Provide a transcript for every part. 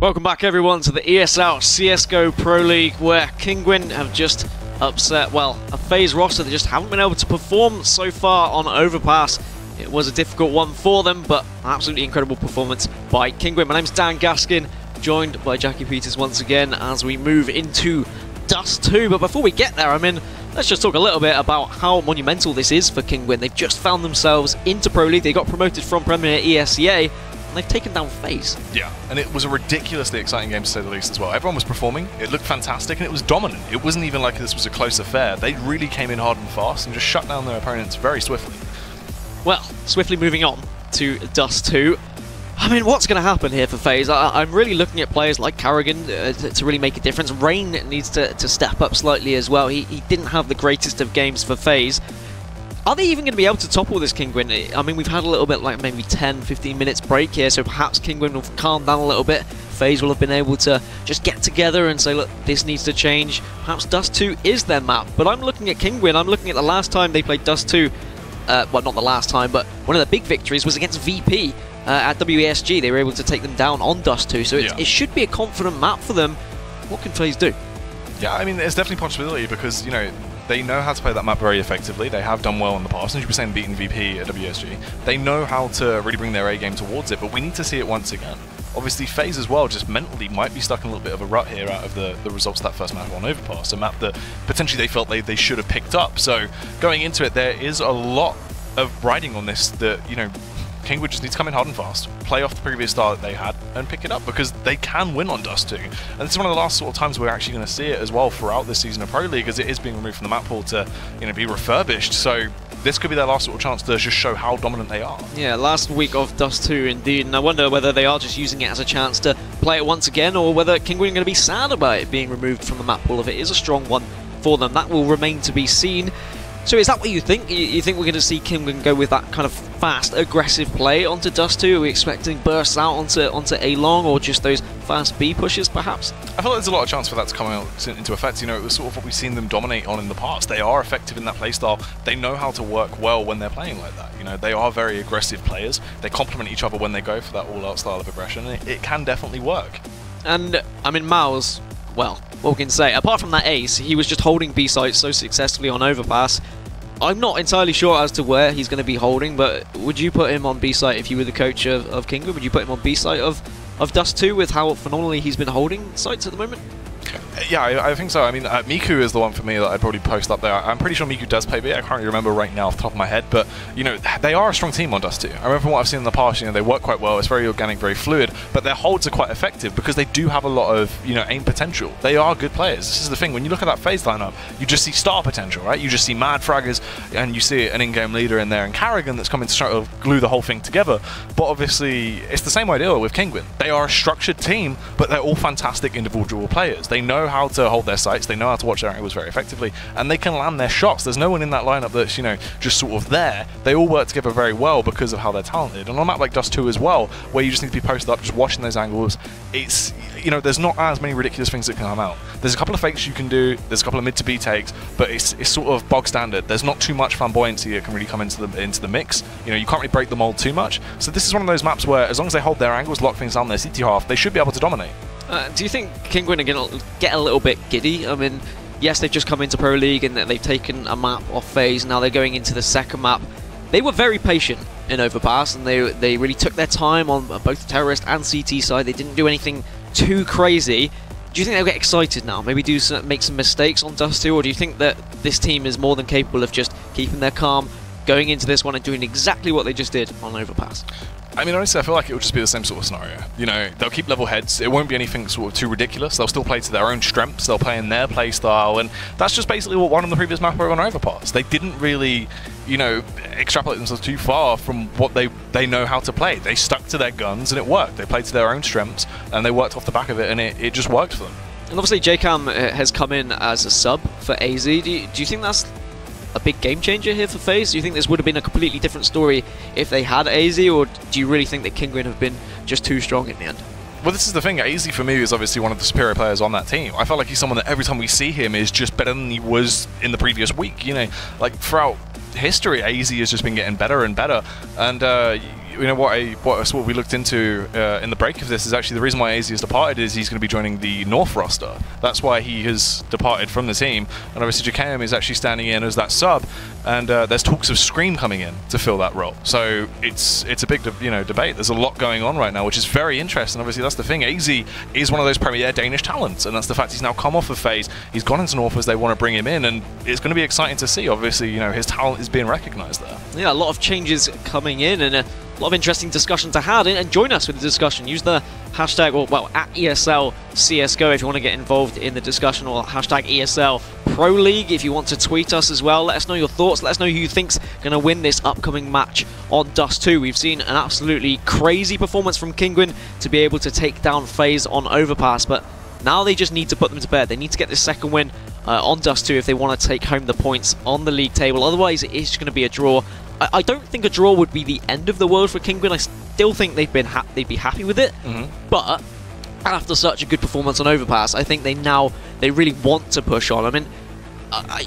Welcome back everyone to the ESL CSGO Pro League, where Kinguin have just upset, well, a FaZe roster that just haven't been able to perform so far on Overpass. It was a difficult one for them, but an absolutely incredible performance by Kinguin. My name's Dan Gaskin, joined by Jackie Peters once again as we move into Dust2. But before we get there, let's just talk a little bit about how monumental this is for Kinguin. They've just found themselves into Pro League. They got promoted from Premier ESEA. They've taken down FaZe. Yeah, and it was a ridiculously exciting game to say the least as well. Everyone was performing, it looked fantastic, and it was dominant. It wasn't even like this was a close affair. They really came in hard and fast and just shut down their opponents very swiftly. Well, swiftly moving on to Dust2. What's going to happen here for FaZe? I'm really looking at players like Karrigan to really make a difference. Rain needs to step up slightly as well. He didn't have the greatest of games for FaZe. Are they even going to be able to topple this Kinguin? We've had a little bit, like maybe 10-15 minutes break here, so perhaps Kinguin will calm down a little bit. FaZe will have been able to just get together and say, look, this needs to change. Perhaps Dust2 is their map. But I'm looking at Kinguin. I'm looking at the last time they played Dust2. Well, not the last time, but one of the big victories was against VP at WESG. They were able to take them down on Dust2, so it should be a confident map for them. What can FaZe do? Yeah, there's definitely a possibility because, they know how to play that map very effectively. They have done well in the past. As you were saying, beating VP at WSG. They know how to really bring their A game towards it, but we need to see it once again. Obviously, FaZe as well, just mentally, might be stuck in a little bit of a rut here out of the results of that first map on Overpass, a map that potentially they felt they should have picked up. So, going into it, there is a lot of riding on this that, Kinguin just needs to come in hard and fast, play off the previous style that they had, and pick it up, because they can win on Dust2. And this is one of the last sort of times we're actually going to see it as well throughout this season of Pro League, as it is being removed from the map pool to be refurbished. So this could be their last sort of chance to just show how dominant they are. Yeah, last week of Dust2 indeed, and I wonder whether they are just using it as a chance to play it once again, or whether Kinguin are going to be sad about it being removed from the map pool if it is a strong one for them. That will remain to be seen. So is that what you think? You think we're going to see Kinguin go with that kind of fast, aggressive play onto Dust2? Are we expecting bursts out onto A long, or just those fast B pushes, perhaps? I feel like there's a lot of chance for that to come out into effect. It was sort of what we've seen them dominate on in the past. They are effective in that playstyle. They know how to work well when they're playing like that. They are very aggressive players. They complement each other when they go for that all-out style of aggression, and it can definitely work. And, Miles, well, what we can say, apart from that ace, he was just holding B sites so successfully on Overpass. I'm not entirely sure as to where he's going to be holding, but would you put him on B site if you were the coach of Kinguin? Would you put him on B site of Dust2 with how phenomenally he's been holding sites at the moment? Yeah, I think so. Miku is the one for me that I'd probably post up there. I'm pretty sure Miku does play B. I can't really remember right now off the top of my head, but, they are a strong team on Dust2. I remember from what I've seen in the past, they work quite well. It's very organic, very fluid, but their holds are quite effective because they do have a lot of, aim potential. They are good players. This is the thing. When you look at that FaZe lineup, you just see star potential, right? You just see mad fraggers, and you see an in-game leader in there, and Karrigan that's coming to try to glue the whole thing together. But obviously, it's the same idea with Kinguin. They are a structured team, but they're all fantastic individual players. They know how to hold their sights, they know how to watch their angles very effectively, and they can land their shots. There's no one in that lineup that's, just sort of there. They all work together very well because of how they're talented. And on a map like Dust2 as well, where you just need to be posted up, just watching those angles, it's, there's not as many ridiculous things that can come out. There's a couple of fakes you can do, there's a couple of mid to B takes, but it's sort of bog standard. There's not too much flamboyancy that can really come into the mix. You can't really break the mold too much. So this is one of those maps where, as long as they hold their angles, lock things down their CT half, they should be able to dominate. Do you think Kinguin are going to get a little bit giddy? Yes, they've just come into Pro League and they've taken a map off FaZe. Now they're going into the second map. They were very patient in Overpass, and they really took their time on both the Terrorist and CT side. They didn't do anything too crazy. Do you think they'll get excited now? Maybe make some mistakes on Dust2, or do you think that this team is more than capable of just keeping their calm, going into this one and doing exactly what they just did on Overpass? Honestly, I feel like it would just be the same sort of scenario. They'll keep level heads. It won't be anything sort of too ridiculous. They'll still play to their own strengths. They'll play in their play style, and that's just basically what won on the previous map on Overpass. They didn't really, extrapolate themselves too far from what they know how to play. They stuck to their guns, and it worked. They played to their own strengths, and they worked off the back of it, and it just worked for them. And obviously, JCam has come in as a sub for AZ. Do you think that's a big game changer here for FaZe? Do you think this would have been a completely different story if they had AZ, or do you really think that Kinguin have been just too strong in the end? Well, this is the thing. AZ for me is obviously one of the superior players on that team. I felt like he's someone that every time we see him is just better than he was in the previous week. Like throughout history, AZ has just been getting better and better, and you know what we looked into in the break of this is actually the reason why AZ has departed is he's going to be joining the North roster. That's why he has departed from the team, and obviously JKM is actually standing in as that sub, and there's talks of Scream coming in to fill that role. So it's a big debate. There's a lot going on right now, which is very interesting. Obviously, that's the thing. AZ is one of those premier Danish talents, and that's the fact he's now come off of FaZe. He's gone into North as they want to bring him in, and it's going to be exciting to see. Obviously, his talent is being recognised there. Yeah, a lot of changes coming in, and a lot of interesting discussion to have. And join us with the discussion. Use the hashtag, or well, at ESL CSGO if you want to get involved in the discussion, or hashtag ESL Pro League if you want to tweet us as well. Let us know your thoughts. Let us know who you think's going to win this upcoming match on Dust2. We've seen an absolutely crazy performance from Kinguin to be able to take down FaZe on Overpass, but now they just need to put them to bed. They need to get this second win on Dust2 if they want to take home the points on the league table. Otherwise, it is going to be a draw. I don't think a draw would be the end of the world for Kinguin. I still think they'd be happy with it. But after such a good performance on Overpass, I think they really want to push on. I mean,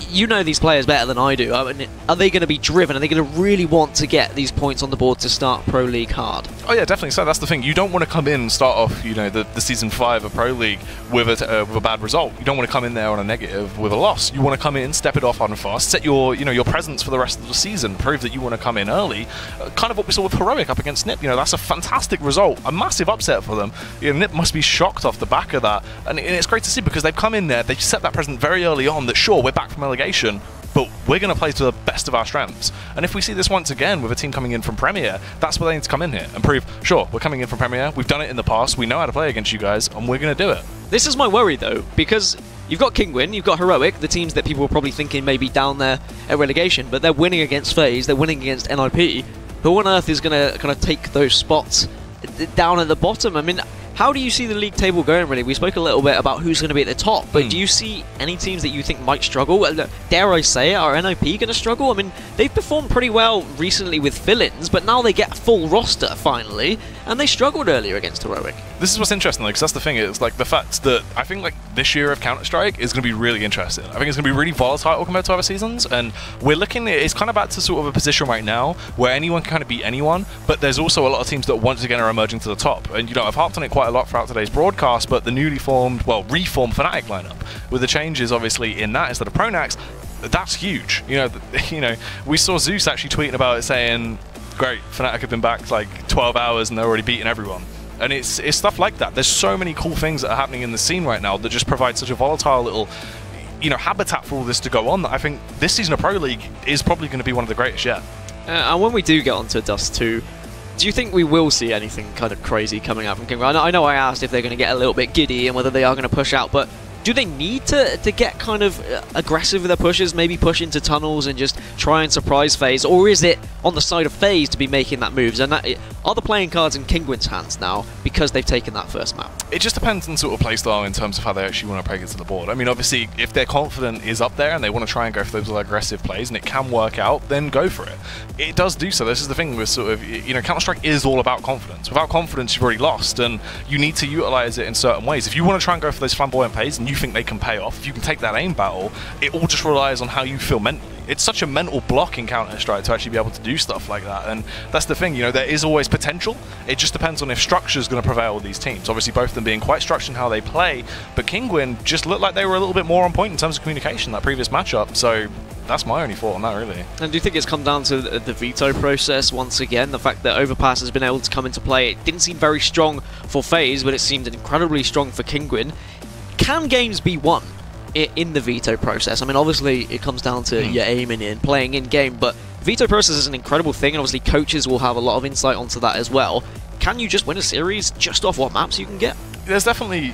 you know these players better than I do. I mean, are they going to be driven? Are they going to really want to get these points on the board to start Pro League hard? Oh yeah, definitely. So that's the thing. You don't want to come in and start off, the season 5 of Pro League with a bad result. You don't want to come in there on a negative with a loss. You want to come in, step it off on fast, set your presence for the rest of the season, prove that you want to come in early. Kind of what we saw with Heroic up against NiP. That's a fantastic result, a massive upset for them. NiP must be shocked off the back of that, and it's great to see because they've come in there, they've set that present very early on that sure, we're back from relegation, but we're going to play to the best of our strengths. And if we see this once again with a team coming in from Premier, that's where they need to come in here and prove, sure, we're coming in from Premier, we've done it in the past, we know how to play against you guys, and we're going to do it. This is my worry though, because you've got Kinguin, you've got Heroic, the teams that people were probably thinking may be down there at relegation, but they're winning against FaZe, they're winning against NIP. Who on earth is going to kind of take those spots down at the bottom? I mean, how do you see the league table going, really? We spoke a little bit about who's going to be at the top, but do you see any teams that you think might struggle? Dare I say it, are NIP going to struggle? I mean, they've performed pretty well recently with fill-ins, but now they get a full roster, finally, and they struggled earlier against Heroic. This is what's interesting, because that's the thing, is like the fact that I think this year of Counter-Strike is going to be really interesting. I think it's going to be really volatile compared to other seasons, and we're looking at it's kind of back to sort of a position right now where anyone can kind of beat anyone, but there's also a lot of teams that once again are emerging to the top. And I've harped on it quite a lot throughout today's broadcast, but the newly formed, reformed Fnatic lineup, with the changes obviously in that instead of Pronax, that's huge. We saw Zeus actually tweeting about it saying, great, Fnatic have been back like 12 hours and they're already beating everyone. And it's stuff like that. There's so many cool things that are happening in the scene right now that just provide such a volatile little habitat for all this to go on, that I think this season of Pro League is probably going to be one of the greatest yet. And when we do get onto Dust2, do you think we will see anything kind of crazy coming out from Kinguin? I know I asked if they're going to get a little bit giddy and whether they are going to push out, but do they need to get kind of aggressive with their pushes, maybe push into tunnels and just try and surprise FaZe? Or is it on the side of FaZe to be making that moves? And are the playing cards in Kinguin's hands now because they've taken that first map? It just depends on sort of playstyle in terms of how they actually want to break it to the board. I mean, obviously, if their confidence is up there and they want to try and go for those aggressive plays and it can work out, then go for it. It does do so. This is the thing with sort of, Counter-Strike is all about confidence. Without confidence, you've already lost, and you need to utilize it in certain ways. If you want to try and go for those flamboyant plays and you think they can pay off, if you can take that aim battle, it all just relies on how you feel mentally. It's such a mental block in Counter-Strike to actually be able to do stuff like that, and that's the thing, there is always potential. It just depends on if structure is going to prevail with these teams. Obviously, both of them being quite structured in how they play, but Kinguin just looked like they were a little bit more on point in terms of communication that previous matchup, so that's my only thought on that, really. And do you think it's come down to the veto process once again? The fact that Overpass has been able to come into play, it didn't seem very strong for FaZe, but it seemed incredibly strong for Kinguin. Can games be won in the veto process? I mean, obviously it comes down to your aiming in, playing in game, but veto process is an incredible thing, and obviously coaches will have a lot of insight onto that as well. Can you just win a series just off what maps you can get? There's definitely,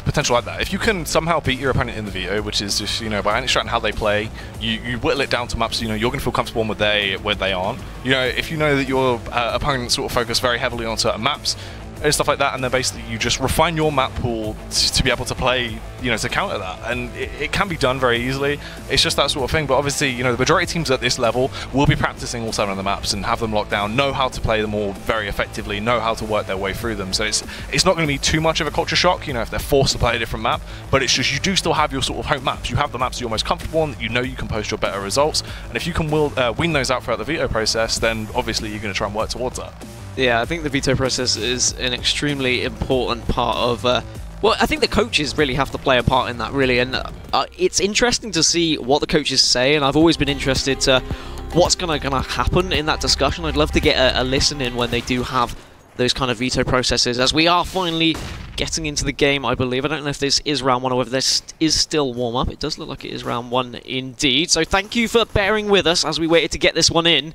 potential like that. If you can somehow beat your opponent in the veto, which is just, by understanding how they play, you whittle it down to maps, you're going to feel comfortable where they aren't. If you know that your opponent sort of focus very heavily on certain maps, and stuff like that, and then basically you just refine your map pool to be able to play, to counter that, and it can be done very easily. It's just that sort of thing. But obviously, the majority of teams at this level will be practicing all 7 of the maps and have them locked down, know how to play them all very effectively, know how to work their way through them. So it's not going to be too much of a culture shock, if they're forced to play a different map. But it's just you do still have your sort of home maps. You have the maps you're most comfortable on, that you can post your better results, and if you can wean those out throughout the veto process, then obviously you're going to try and work towards that. Yeah, I think the veto process is an extremely important part of... well, I think the coaches really have to play a part in that, really, and it's interesting to see what the coaches say, and I've always been interested to what's gonna happen in that discussion. I'd love to get a listen in when they do have those kind of veto processes, as we are finally getting into the game, I believe. I don't know if this is round 1 or whether this is still warm-up. It does look like it is round 1 indeed, so thank you for bearing with us as we waited to get this one in,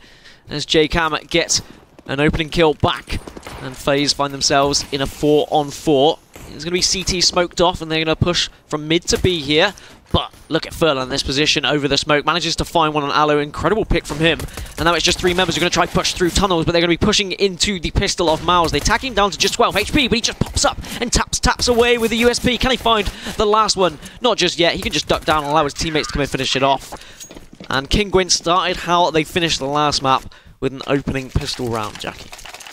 as JCam gets an opening kill back, and FaZe find themselves in a 4-on-4. It's going to be CT smoked off, and they're going to push from mid to B here. But look at Furlan in this position over the smoke. Manages to find one on Aloe. Incredible pick from him. And now it's just 3 members who are going to try push through tunnels, but they're going to be pushing into the pistol of Miles. They tag him down to just 12 HP, but he just pops up and taps away with the USP. Can he find the last one? Not just yet. He can just duck down and allow his teammates to come and finish it off. And Kinguin started how they finished the last map with an opening pistol round, Jackie.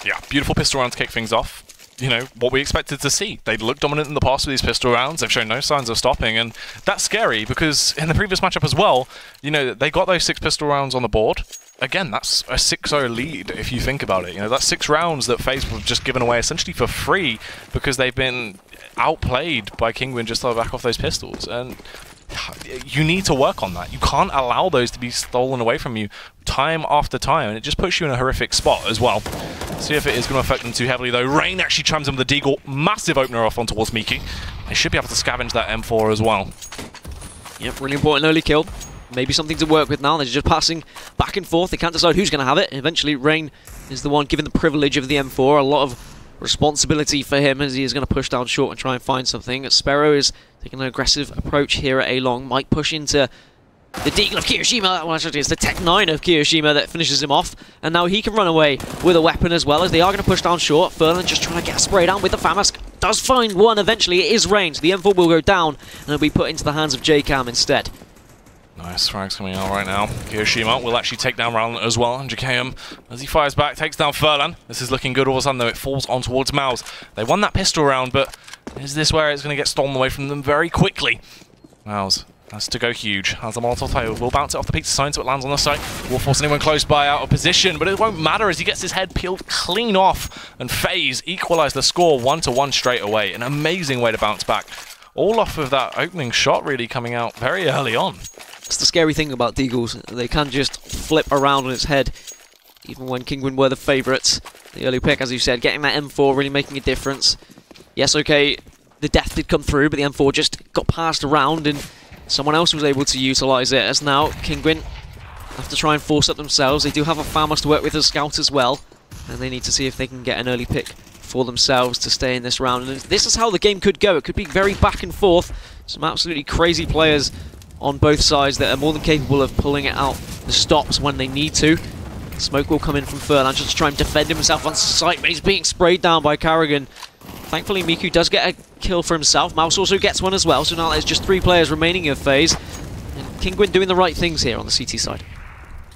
Yeah, beautiful pistol round to kick things off. You know, what we expected to see. They looked dominant in the past with these pistol rounds. They've shown no signs of stopping, and that's scary because in the previous matchup as well, you know, they got those 6 pistol rounds on the board. Again, that's a 6-0 lead if you think about it. You know, that's 6 rounds that FaZe have just given away essentially for free because they've been outplayed by Kinguin just to back off those pistols. And you need to work on that. You can't allow those to be stolen away from you time after time, and it just puts you in a horrific spot as well. See if it is going to affect them too heavily, though. Rain actually chimes in with the Deagle. Massive opener off on towards Miku. They should be able to scavenge that M4 as well. Yep, really important early kill. Maybe something to work with now. They're just passing back and forth. They can't decide who's going to have it. Eventually, Rain is the one given the privilege of the M4. A lot of responsibility for him as he is going to push down short and try and find something. Sparrow is taking an aggressive approach here at A-Long. Might push into the Deagle of Kiyoshima. Well, actually, it's the Tech 9 of Kiyoshima that finishes him off. And now he can run away with a weapon as well, as they are going to push down short. Furlan just trying to get a spray down with the FAMAS. Does find one eventually. It is Rain, so the M4 will go down and it'll be put into the hands of JCam instead. Nice frags coming out right now. Kiyoshima will actually take down Rowland as well. And JKM, as he fires back, takes down Furlan. This is looking good all of a sudden, though. It falls on towards Mouse. They won that pistol round, but is this where it's going to get stolen away from them very quickly? Mouse has to go huge. As the Molotov title will bounce it off the pizza sign so it lands on the site. Will force anyone close by out of position, but it won't matter as he gets his head peeled clean off. And FaZe equalise the score 1-1 straight away. An amazing way to bounce back. All off of that opening shot really coming out very early on. That's the scary thing about Deagles. They can just flip around on its head, even when Kinguin were the favourites. The early pick, as you said, getting that M4 really making a difference. Yes, okay, the death did come through, but the M4 just got passed around and someone else was able to utilise it, as now Kinguin have to try and force it themselves. They do have a FAMAS to work with as scout as well, and they need to see if they can get an early pick for themselves to stay in this round. And this is how the game could go. It could be very back and forth. Some absolutely crazy players on both sides that are more than capable of pulling it out the stops when they need to. Smoke will come in from Furlan just to try and defend himself on site, but he's being sprayed down by Karrigan. Thankfully, Miku does get a kill for himself. Mouse also gets one as well, so now there's just 3 players remaining of FaZe. And Kinguin doing the right things here on the CT side.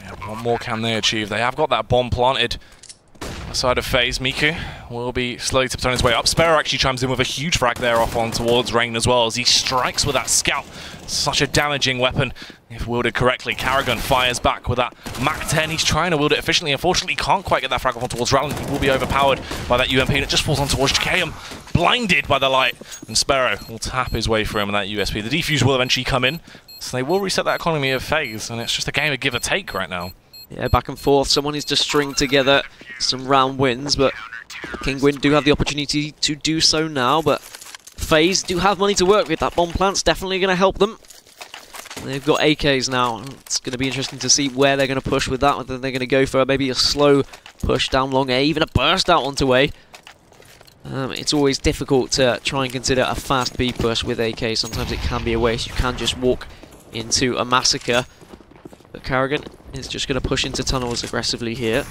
Yeah, what more can they achieve? They have got that bomb planted. Side of FaZe, Miku will be slowly tiptoeing his way up. Sparrow actually chimes in with a huge frag there off on towards Rain as well as he strikes with that scout. Such a damaging weapon if wielded correctly. Karrigan fires back with that Mach 10. He's trying to wield it efficiently. Unfortunately, he can't quite get that frag off on towards Rowland. He will be overpowered by that UMP and it just falls on towards JKM. Blinded by the light. And Sparrow will tap his way through him in that USP. The defuse will eventually come in. So they will reset that economy of FaZe and it's just a game of give or take right now. Yeah, back and forth. Someone needs to string together some round wins, but Kinguin do have the opportunity to do so now, but FaZe do have money to work with. That bomb plant's definitely going to help them. They've got AKs now. It's going to be interesting to see where they're going to push with that, whether they're going to go for maybe a slow push down long A, even a burst out onto A. It's always difficult to try and consider a fast B push with AK. Sometimes it can be a waste. You can just walk into a massacre. But Karrigan is just going to push into tunnels aggressively here.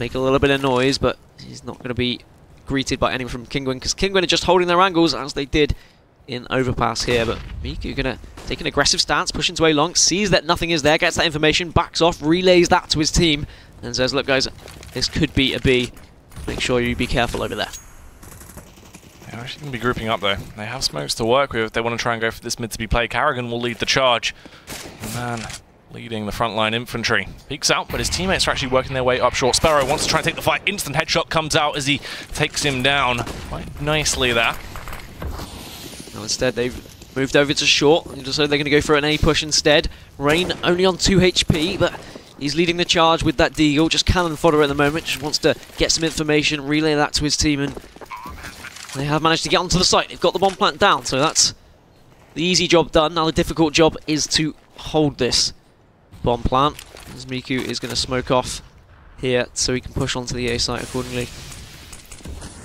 Make a little bit of noise, but he's not going to be greeted by anyone from Kinguin, because Kinguin are just holding their angles as they did in Overpass here. But Miku going to take an aggressive stance, push into A-Long, sees that nothing is there, gets that information, backs off, relays that to his team, and says, look guys, this could be a B. Make sure you be careful over there. They're actually going to be grouping up though. They have smokes to work with if they want to try and go for this mid to be played. Karrigan will lead the charge. Man, leading the frontline infantry. Peeks out, but his teammates are actually working their way up short. Sparrow wants to try and take the fight. Instant headshot comes out as he takes him down quite nicely there. Now instead they've moved over to short, so they're going to go for an A push instead. Rain only on 2 HP, but he's leading the charge with that deagle. Just cannon fodder at the moment, just wants to get some information, relay that to his team, and they have managed to get onto the site. They've got the bomb plant down, so that's the easy job done. Now the difficult job is to hold this bomb plant, as Miku is going to smoke off here so he can push onto the A site accordingly.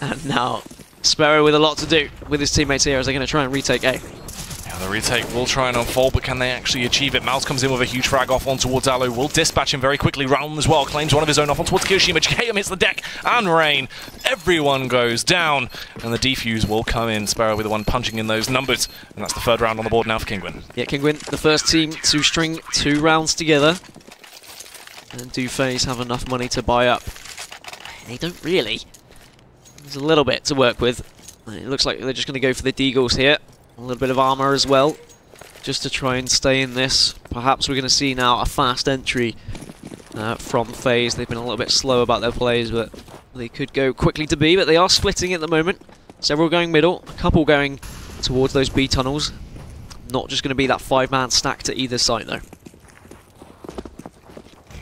And now Sparrow with a lot to do with his teammates here as they're going to try and retake A. Yeah, the retake will try and unfold, but can they actually achieve it? Mouse comes in with a huge frag off on towards Aloe, will dispatch him very quickly. Round as well, claims one of his own off on towards Kiyoshima. Chikayum hits the deck, and Rain. Everyone goes down, and the defuse will come in. Sparrow with the one punching in those numbers, and that's the third round on the board now for Kinguin. Yeah, Kinguin, the first team to string 2 rounds together. And do FaZe have enough money to buy up? They don't really. There's a little bit to work with. It looks like they're just going to go for the deagles here. A little bit of armor as well, just to try and stay in this. Perhaps we're going to see now a fast entry from FaZe. They've been a little bit slow about their plays, but they could go quickly to B, but they are splitting at the moment. Several going middle, a couple going towards those B tunnels. Not just going to be that 5-man stack to either side, though.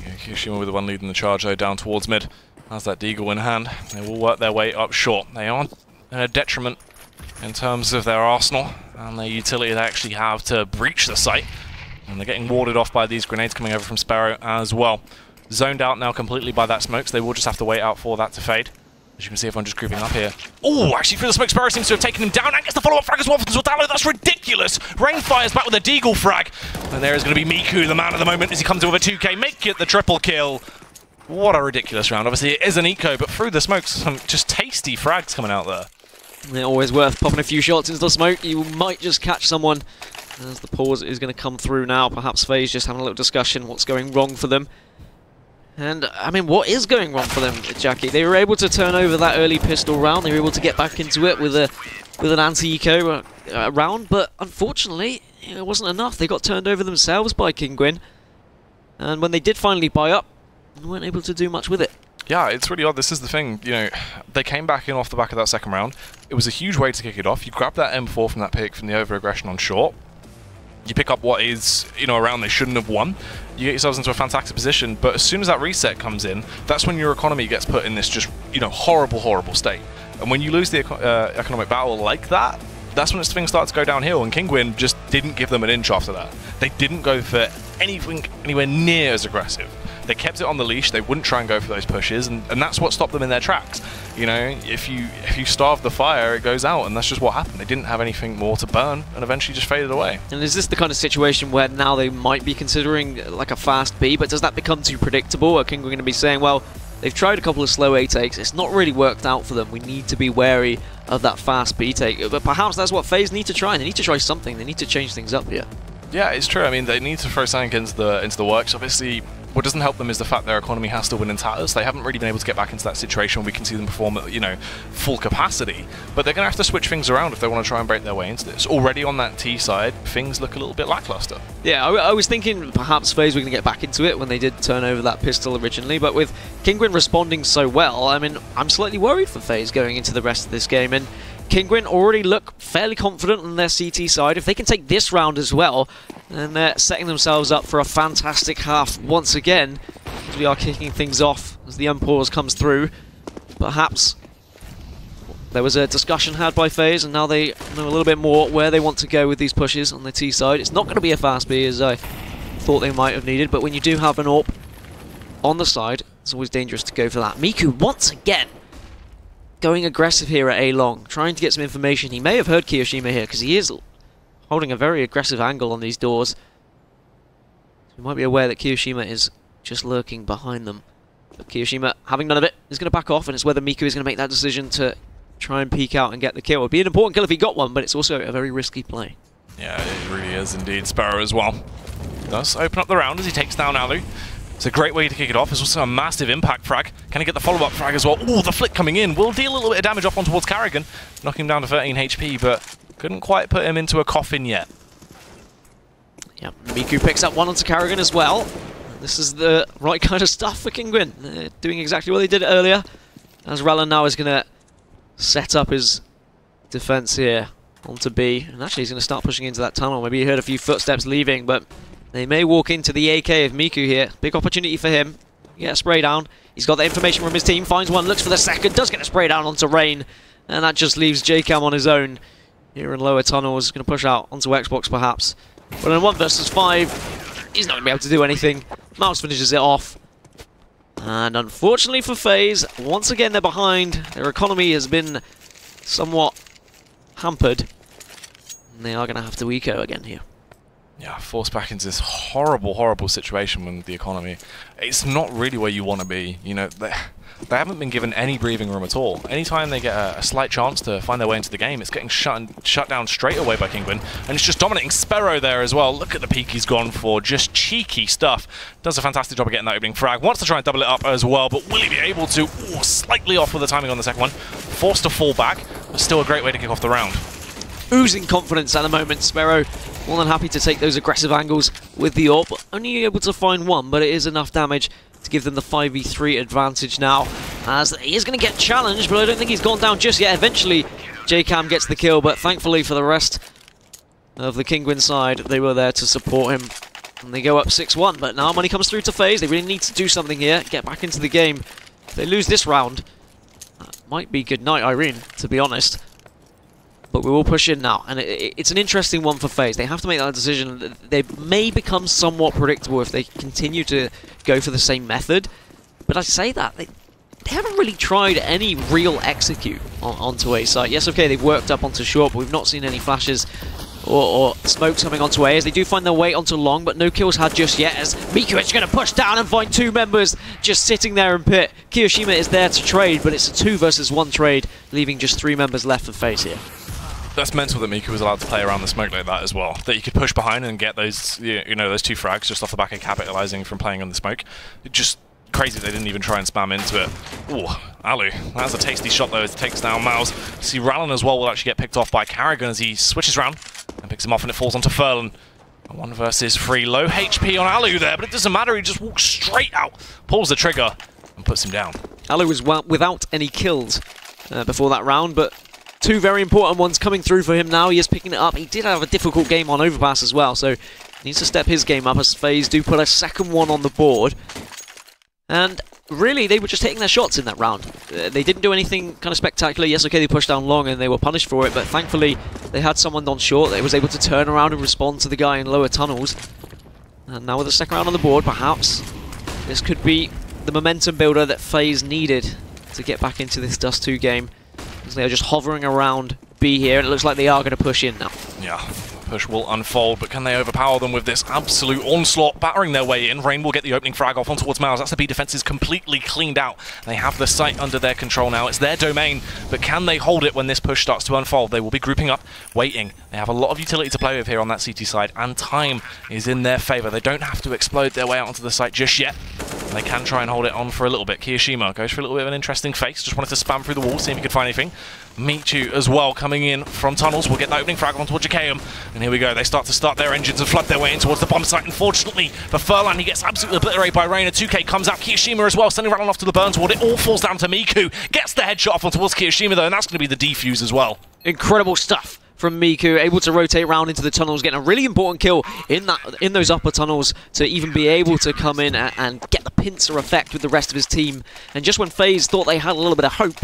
Yeah, Kiyoshima with the one leading the charge, though, down towards mid. Has that deagle in hand. They will work their way up short. They are in a detriment in terms of their arsenal and the utility they actually have to breach the site. And they're getting warded off by these grenades coming over from Sparrow as well. Zoned out now completely by that smoke, so they will just have to wait out for that to fade. As you can see, everyone just grouping up here. Oh, actually through the smoke, Sparrow seems to have taken him down and gets the follow-up frag as well from Zordalo. That's ridiculous! Rain fires back with a deagle frag. And there is going to be Miku, the man of the moment, as he comes in with a 2K. Make it the triple kill. What a ridiculous round. Obviously, it is an eco, but through the smoke, some just tasty frags coming out there. Yeah, always worth popping a few shots into the smoke. You might just catch someone as the pause is going to come through now. Perhaps FaZe just having a little discussion what's going wrong for them. And, I mean, what is going wrong for them, Jackie? They were able to turn over that early pistol round. They were able to get back into it with an anti-eco round, but unfortunately, it wasn't enough. They got turned over themselves by Kinguin. And when they did finally buy up, they weren't able to do much with it. Yeah, it's really odd. This is the thing, you know, they came back in off the back of that second round. It was a huge way to kick it off. You grab that M4 from that pick from the over-aggression on short. You pick up what is, you know, a round they shouldn't have won. You get yourselves into a fantastic position, but as soon as that reset comes in, that's when your economy gets put in this just, you know, horrible, horrible state. And when you lose the economic battle like that, that's when things start to go downhill, and Kinguin just didn't give them an inch after that. They didn't go for anything anywhere near as aggressive. They kept it on the leash. They wouldn't try and go for those pushes, and that's what stopped them in their tracks. You know, if you starve the fire, it goes out, and that's just what happened. They didn't have anything more to burn, and eventually just faded away. And is this the kind of situation where now they might be considering like a fast B, but does that become too predictable? Are Kinguin going to be saying, well, they've tried a couple of slow A takes, it's not really worked out for them, we need to be wary of that fast B take? But perhaps that's what FaZe need to try. They need to try something. They need to change things up here. Yeah, it's true. I mean, they need to throw something into the works. Obviously, what doesn't help them is the fact their economy has to win in tatters. They haven't really been able to get back into that situation where we can see them perform at, you know, full capacity. But they're going to have to switch things around if they want to try and break their way into this. Already on that T side, things look a little bit lackluster. Yeah, I was thinking perhaps FaZe were going to get back into it when they did turn over that pistol originally, but with Kinguin responding so well, I mean, I'm slightly worried for FaZe going into the rest of this game, and Kinguin already look fairly confident on their CT side. If they can take this round as well, then they're setting themselves up for a fantastic half once again, as we are kicking things off as the unpause comes through. Perhaps there was a discussion had by FaZe, and now they know a little bit more where they want to go with these pushes on the T side. It's not going to be a fast B as I thought they might have needed, but when you do have an AWP on the side, it's always dangerous to go for that. Miku once again going aggressive here at A long, trying to get some information. He may have heard Kiyoshima here, because he is holding a very aggressive angle on these doors. So we might be aware that Kiyoshima is just lurking behind them. But Kiyoshima, having none of it, is going to back off, and it's whether Miku is going to make that decision to try and peek out and get the kill. It would be an important kill if he got one, but it's also a very risky play. Yeah, it really is indeed. Sparrow as well does open up the round as he takes down Alu. It's a great way to kick it off. It's also a massive impact frag. Can he get the follow-up frag as well? Ooh, the flick coming in will deal a little bit of damage off on towards Carrigan, knock him down to 13 HP, but couldn't quite put him into a coffin yet. Yep, Miku picks up one onto Karrigan as well. This is the right kind of stuff for Kinguin. They're doing exactly what they did earlier. As Rallen now is going to set up his defense here onto B. And actually he's going to start pushing into that tunnel. Maybe he heard a few footsteps leaving, but they may walk into the AK of Miku here. Big opportunity for him. Get a spray down. He's got the information from his team. Finds one, looks for the second. Does get a spray down onto Rain. And that just leaves JCam on his own here in lower tunnels. Going to push out onto Xbox perhaps. But in 1 versus 5, he's not going to be able to do anything. Mouse finishes it off. And unfortunately for FaZe, once again they're behind. Their economy has been somewhat hampered. And they are going to have to eco again here. Yeah, forced back into this horrible, horrible situation with the economy. It's not really where you want to be. You know, they haven't been given any breathing room at all. Anytime they get a slight chance to find their way into the game, it's getting shut down straight away by Kinguin. And it's just dominating Sparrow there as well. Look at the peak he's gone for. Just cheeky stuff. Does a fantastic job of getting that opening frag. Wants to try and double it up as well, but will he be able to? Ooh, slightly off with the timing on the second one. Forced to fall back, but still a great way to kick off the round. Oozing confidence at the moment. Sparrow more than happy to take those aggressive angles with the AWP. Only able to find one, but it is enough damage to give them the 5v3 advantage now. As he is going to get challenged, but I don't think he's gone down just yet. Eventually, JCam gets the kill, but thankfully for the rest of the Kinguin side, they were there to support him. And they go up 6-1, but now money comes through to FaZe. They really need to do something here, get back into the game. If they lose this round, that might be good night, Irene, to be honest. But we will push in now, and it's an interesting one for FaZe. They have to make that decision. They may become somewhat predictable if they continue to go for the same method. But I say that, they haven't really tried any real execute onto A site. Yes, okay, they've worked up onto short, but we've not seen any flashes or smokes coming onto A as they do find their way onto long, but no kills had just yet as Miku is going to push down and find 2 members just sitting there in pit. Kiyoshima is there to trade, but it's a 2 versus 1 trade, leaving just 3 members left for FaZe here. That's mental that Miku was allowed to play around the smoke like that as well. That you could push behind and get those, you know, those 2 frags just off the back of capitalizing from playing on the smoke. Just crazy they didn't even try and spam into it. Ooh, Alu, that's a tasty shot though as it takes down Mouse. See, Rallen as well will actually get picked off by Karrigan as he switches round and picks him off and it falls onto Furlan. 1 versus 3, low HP on Alu there, but it doesn't matter, he just walks straight out, pulls the trigger and puts him down. Alu was without any kills before that round, but 2 very important ones coming through for him now. He is picking it up. He did have a difficult game on Overpass as well, so he needs to step his game up as FaZe do put a second one on the board. And really, they were just taking their shots in that round. They didn't do anything kind of spectacular. Yes, okay, they pushed down long and they were punished for it, but thankfully they had someone on short that was able to turn around and respond to the guy in lower tunnels. And now with the second round on the board, perhaps this could be the momentum builder that FaZe needed to get back into this Dust2 game. They are just hovering around B here, and it looks like they are going to push in now. Yeah, push will unfold, but can they overpower them with this absolute onslaught, battering their way in? Rain will get the opening frag off on towards Miles. That's the B defense is completely cleaned out. They have the site under their control now. It's their domain, but can they hold it when this push starts to unfold? They will be grouping up, waiting. They have a lot of utility to play with here on that CT side, and time is in their favor. They don't have to explode their way out onto the site just yet. They can try and hold it on for a little bit. Kiyoshima goes for a little bit of an interesting face. Just wanted to spam through the wall, see if he could find anything. Michu as well coming in from tunnels. We'll get that opening frag on towards Jakaeum. And here we go. They start their engines and flood their way in towards the bomb site. Unfortunately for Furlan, he gets absolutely obliterated by Rain. A 2K comes out. Kiyoshima as well, sending Rallen off to the burn toward it. All falls down to Miku. Gets the headshot off on towards Kiyoshima though, and that's going to be the defuse as well. Incredible stuff from Miku, able to rotate around into the tunnels, getting a really important kill in those upper tunnels to even be able to come in and get the pincer effect with the rest of his team. And just when FaZe thought they had a little bit of hope,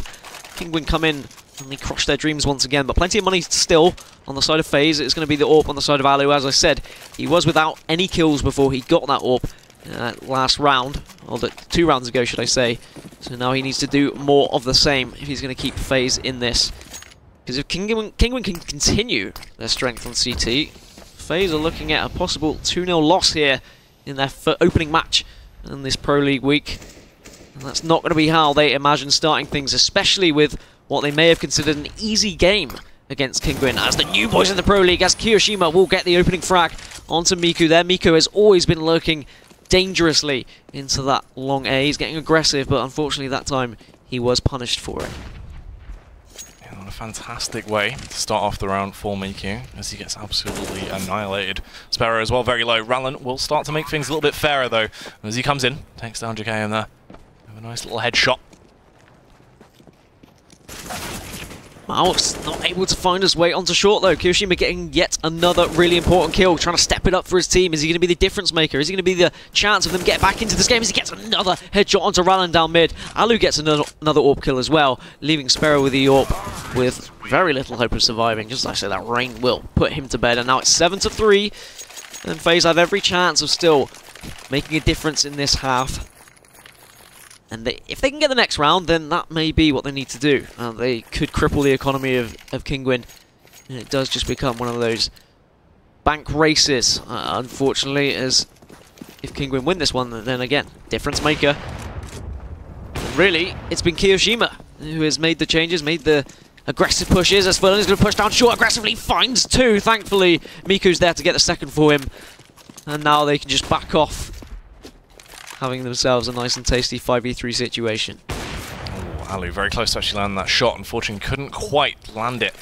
Kinguin come in and they crushed their dreams once again. But plenty of money still on the side of FaZe. It's going to be the AWP on the side of Alu. As I said, he was without any kills before he got that AWP last round, or 2 rounds ago should I say. So now he needs to do more of the same if he's going to keep FaZe in this. Because if Kinguin can continue their strength on CT, FaZe are looking at a possible 2-0 loss here in their opening match in this Pro League week. And that's not going to be how they imagine starting things, especially with what they may have considered an easy game against Kinguin. As the new boys in the Pro League, as Kiyoshima will get the opening frag onto Miku there. Miku has always been lurking dangerously into that long A. He's getting aggressive, but unfortunately that time he was punished for it. fantastic way to start off the round for Miku, as he gets absolutely annihilated. Sparrow as well, very low. Rallen will start to make things a little bit fairer, though, as he comes in, takes down JKM there. Have a nice little headshot. Mouse not able to find his way onto short though. Kiyoshima getting yet another really important kill, trying to step it up for his team. Is he going to be the difference maker? Is he going to be the chance of them getting back into this game? As he gets another headshot onto Rallen down mid. Alu gets another AWP kill as well, leaving Sparrow with the AWP with very little hope of surviving. Just like I said, that rain will put him to bed. And now it's 7-3, and FaZe have every chance of still making a difference in this half. And if they can get the next round, then that may be what they need to do. They could cripple the economy of Kinguin. And it does just become one of those bank races, unfortunately, as if Kinguin win this one, then again, difference maker. And really, it's been Kiyoshima who has made the changes, made the aggressive pushes, as Furlan is going to push down short aggressively, finds two. Thankfully, Miku's there to get the second for him. And now they can just back off, having themselves a nice and tasty 5v3 situation. Oh, Alu very close to actually landing that shot. Unfortunately, couldn't quite land it.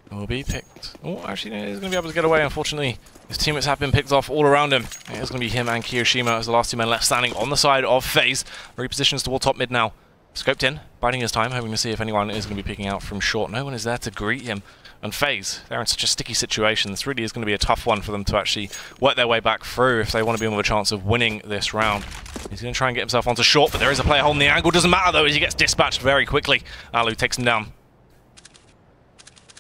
It will be picked. Oh, actually, no, he's going to be able to get away. Unfortunately, his teammates have been picked off all around him. It's going to be him and Kiyoshima as the last two men left standing on the side of FaZe. Repositions toward top mid now. Scoped in, biding his time, hoping to see if anyone is going to be picking out from short. No one is there to greet him. And FaZe, they're in such a sticky situation. This really is going to be a tough one for them to actually work their way back through if they want to be with a chance of winning this round. He's going to try and get himself onto short, but there is a player holding the angle. Doesn't matter, though, as he gets dispatched very quickly. Alu takes him down.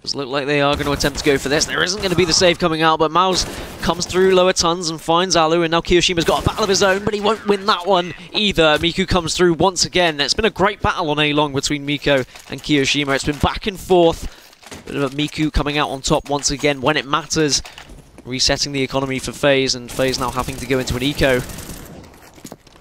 Does look like they are going to attempt to go for this. There isn't going to be the save coming out, but Maus comes through lower tons and finds Alu, and now Kiyoshima's got a battle of his own, but he won't win that one either. Miku comes through once again. It's been a great battle on A-Long between Miko and Kiyoshima. It's been back and forth. Bit of Miku coming out on top once again when it matters. Resetting the economy for FaZe, and FaZe now having to go into an eco.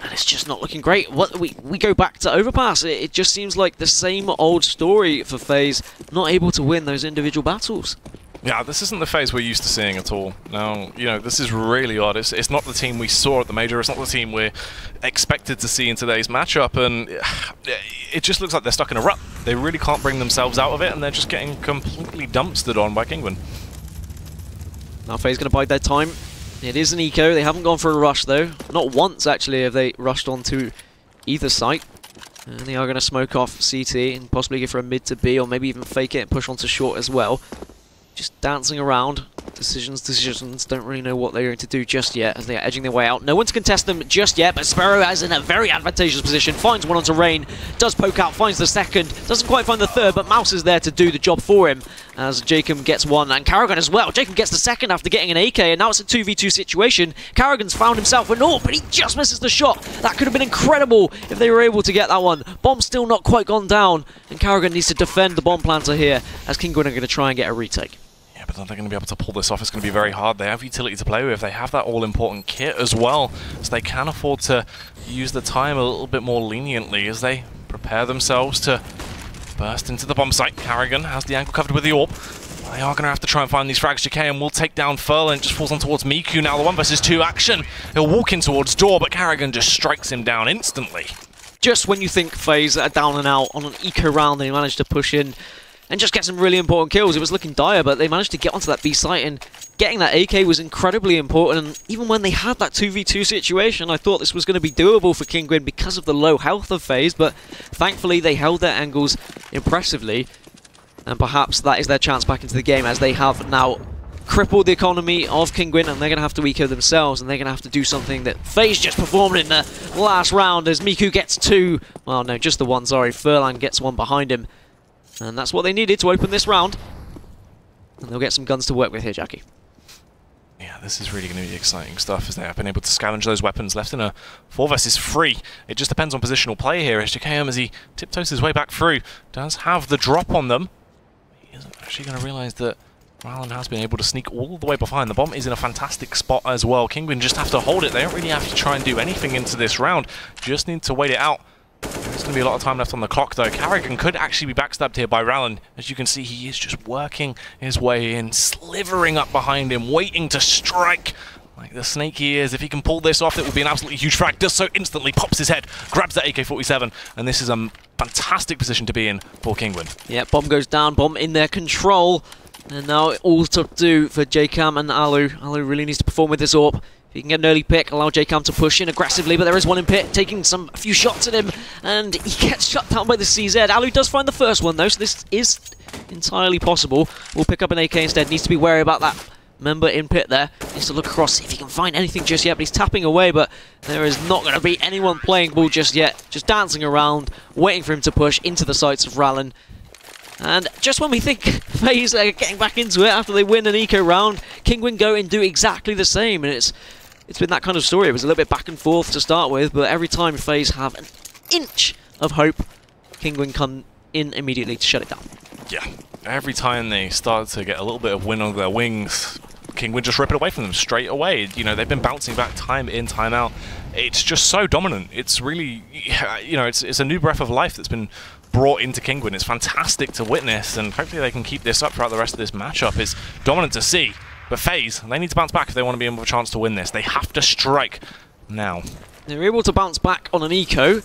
And it's just not looking great. We go back to Overpass. It just seems like the same old story for FaZe, not able to win those individual battles. Yeah, this isn't the FaZe we're used to seeing at all. Now, you know, this is really odd. It's not the team we saw at the Major. It's not the team we're expected to see in today's matchup, and it just looks like they're stuck in a rut. They really can't bring themselves out of it, and they're just getting completely dumpstered on by Kinguin. Now FaZe going to bide their time. It is an eco. They haven't gone for a rush, though. Not once, actually, have they rushed onto either site. And they are going to smoke off CT and possibly go for a mid to B, or maybe even fake it and push onto short as well. Just dancing around. Decisions. Don't really know what they're going to do just yet as they are edging their way out. No one to contest them just yet, but Sparrow is in a very advantageous position. Finds one onto Rain. Does poke out, finds the second. Doesn't quite find the third, but Mouse is there to do the job for him as Jacob gets one, and Karrigan as well. Jacob gets the second after getting an AK, and now it's a 2v2 situation. Karrigan's found himself an AWP, but he just misses the shot. That could have been incredible if they were able to get that one. Bomb's still not quite gone down, and Karrigan needs to defend the bomb planter here as Kinguin are going to try and get a retake. But they're going to be able to pull this off. It's going to be very hard. They have utility to play with. They have that all-important kit as well, so they can afford to use the time a little bit more leniently as they prepare themselves to burst into the bomb site. Karrigan has the ankle covered with the AWP. They are going to have to try and find these frags. JKM will take down Furlan. Just falls on towards Miku now. The 1 versus 2 action. He'll walk in towards door, but Karrigan just strikes him down instantly. Just when you think FaZe are down and out on an eco round, they managed to push in and just get some really important kills. It was looking dire, but they managed to get onto that B site, and getting that AK was incredibly important. And even when they had that 2v2 situation, I thought this was going to be doable for Kinguin because of the low health of FaZe, but thankfully they held their angles impressively, and perhaps that is their chance back into the game, as they have now crippled the economy of Kinguin, and they're going to have to eco themselves, and they're going to have to do something that FaZe just performed in the last round, as Miku gets two. Well, no, just the one, sorry. Furlan gets one behind him. And that's what they needed to open this round. And they'll get some guns to work with here, Jackie. Yeah, this is really going to be exciting stuff, as they have been able to scavenge those weapons left in a 4 versus 3. It just depends on positional play here, as JKM, as he tiptoes his way back through, does have the drop on them. He isn't actually going to realise that Rallen has been able to sneak all the way behind. The bomb is in a fantastic spot as well. Kinguin just have to hold it. They don't really have to try and do anything into this round. Just need to wait it out. There's going to be a lot of time left on the clock, though. Karrigan could actually be backstabbed here by Rallen. As you can see, he is just working his way in, slithering up behind him, waiting to strike. Like the snake he is. If he can pull this off, it will be an absolutely huge frag. Does so instantly, pops his head, grabs that AK-47, and this is a fantastic position to be in for Kinguin. Yeah, bomb goes down, bomb in their control. And now all to do for JCam and Alu. Alu really needs to perform with this AWP. If he can get an early pick, allow JCam to push in aggressively, but there is one in pit, taking a few shots at him, and he gets shut down by the CZ. Alu does find the first one though, so this is entirely possible. We'll pick up an AK instead, needs to be wary about that member in pit there. Needs to look across, see if he can find anything just yet, but he's tapping away, but there is not going to be anyone playing ball just yet. Just dancing around, waiting for him to push into the sights of Rallen. And just when we think FaZe are getting back into it after they win an eco round, Kinguin go and do exactly the same, and it's been that kind of story. It was a little bit back and forth to start with, but every time FaZe have an inch of hope, Kinguin come in immediately to shut it down. Yeah, every time they start to get a little bit of wind on their wings, Kinguin just rip it away from them straight away. You know, they've been bouncing back time in, time out. It's just so dominant. It's really, you know, it's a new breath of life that's been brought into Kinguin. It's fantastic to witness, and hopefully they can keep this up throughout the rest of this matchup. It's dominant to see. But FaZe, they need to bounce back if they want to be able a chance to win this. They have to strike now. They're able to bounce back on an eco.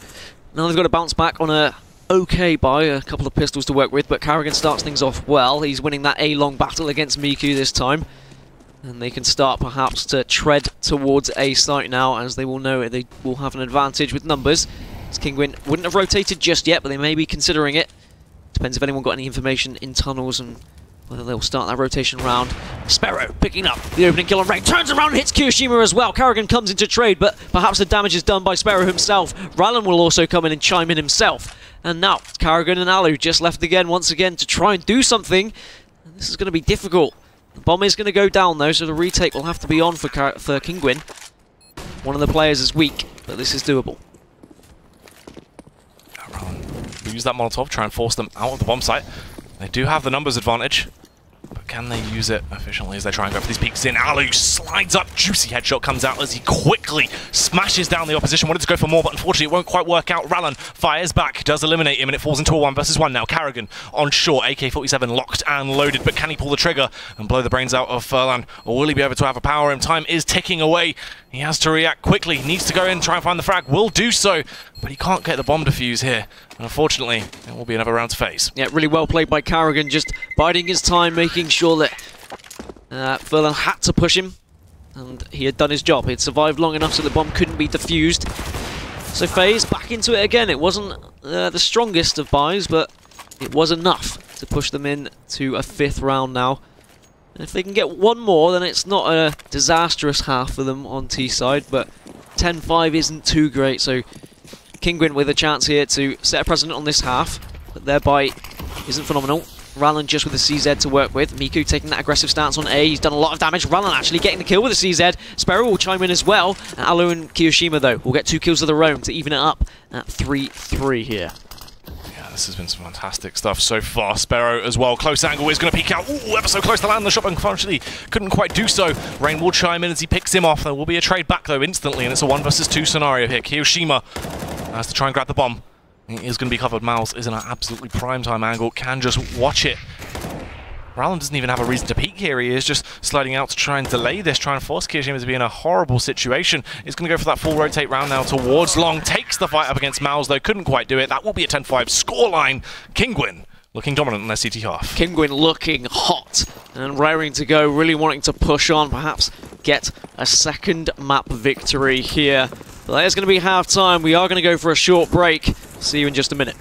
Now they've got to bounce back on a okay buy, a couple of pistols to work with, but Carrigan starts things off well. He's winning that A-long battle against Miku this time. And they can start perhaps to tread towards A site now, as they will know they will have an advantage with numbers. As Kinguin wouldn't have rotated just yet, but they may be considering it. Depends if anyone got any information in tunnels and whether they'll start that rotation round. Sparrow picking up the opening kill on Ray, turns around and hits Kiyoshima as well. Carrigan comes into trade, but perhaps the damage is done by Sparrow himself. Rallen will also come in and chime in himself. And now Carrigan and Alu just left again, once again, to try and do something. And this is going to be difficult. The bomb is going to go down though, so the retake will have to be on for Kinguin. One of the players is weak, but this is doable. We use that Molotov, try and force them out of the bomb site. They do have the numbers advantage, but can they use it efficiently as they try and go for these peeks in? Alu slides up, juicy headshot comes out as he quickly smashes down the opposition. Wanted to go for more, but unfortunately it won't quite work out. Rallen fires back, does eliminate him, and it falls into a 1 versus 1 now. Carrigan on short, AK-47 locked and loaded, but can he pull the trigger and blow the brains out of Furlan, or will he be able to overpower him? Time is ticking away. He has to react quickly, needs to go in, try and find the frag, will do so, but he can't get the bomb defuse here. And unfortunately, it will be another round to FaZe. Yeah, really well played by Carrigan, just biding his time, making sure that Furlan had to push him, and he had done his job. He had survived long enough so the bomb couldn't be defused. So FaZe back into it again. It wasn't the strongest of buys, but it was enough to push them in to a 5th round now. And if they can get one more, then it's not a disastrous half for them on T side, but 10-5 isn't too great, so Kinguin with a chance here to set a precedent on this half, but their buy isn't phenomenal. Rallen just with the CZ to work with. Miku taking that aggressive stance on A. He's done a lot of damage. Rallen actually getting the kill with the CZ. Sparrow will chime in as well. And Alu and Kiyoshima, though, will get 2 kills of their own to even it up at 3-3 here. This has been some fantastic stuff so far. Sparrow as well. Close angle is going to peek out. Ooh, ever so close to land the shot, but unfortunately couldn't quite do so. Rain will chime in as he picks him off. There will be a trade back, though, instantly, and it's a 1 versus 2 scenario here. Kiyoshima has to try and grab the bomb. He is going to be covered. Miles is in an absolutely prime time angle. Can just watch it. Rallen doesn't even have a reason to peek here. He is just sliding out to try and delay this, try and force Kiyoshima to be in a horrible situation. He's going to go for that full rotate round now towards long. Takes the fight up against Miles, though. Couldn't quite do it. That will be a 10-5 scoreline. Kinguin looking dominant in their CT half. Kinguin looking hot and raring to go, really wanting to push on, perhaps get a second map victory here. But that is going to be half time. We are going to go for a short break. See you in just a minute.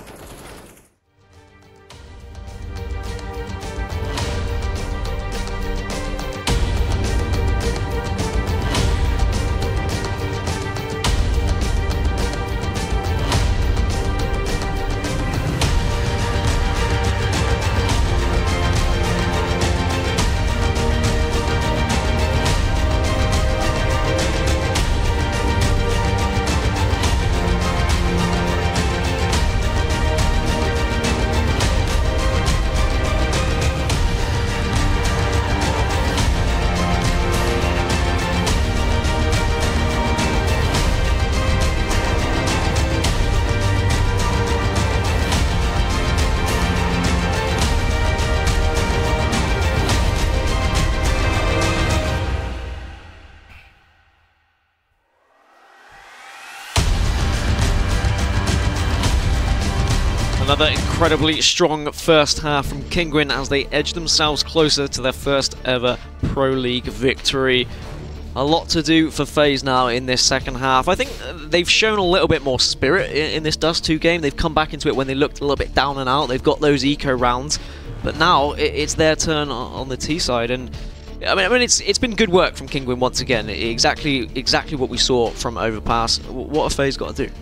Another incredibly strong first half from Kinguin as they edge themselves closer to their first ever Pro League victory. A lot to do for FaZe now in this second half. I think they've shown a little bit more spirit in this Dust2 game. They've come back into it when they looked a little bit down and out. They've got those eco rounds, but now it's their turn on the T side. And I mean, it's been good work from Kinguin once again. Exactly what we saw from Overpass. What have FaZe got to do?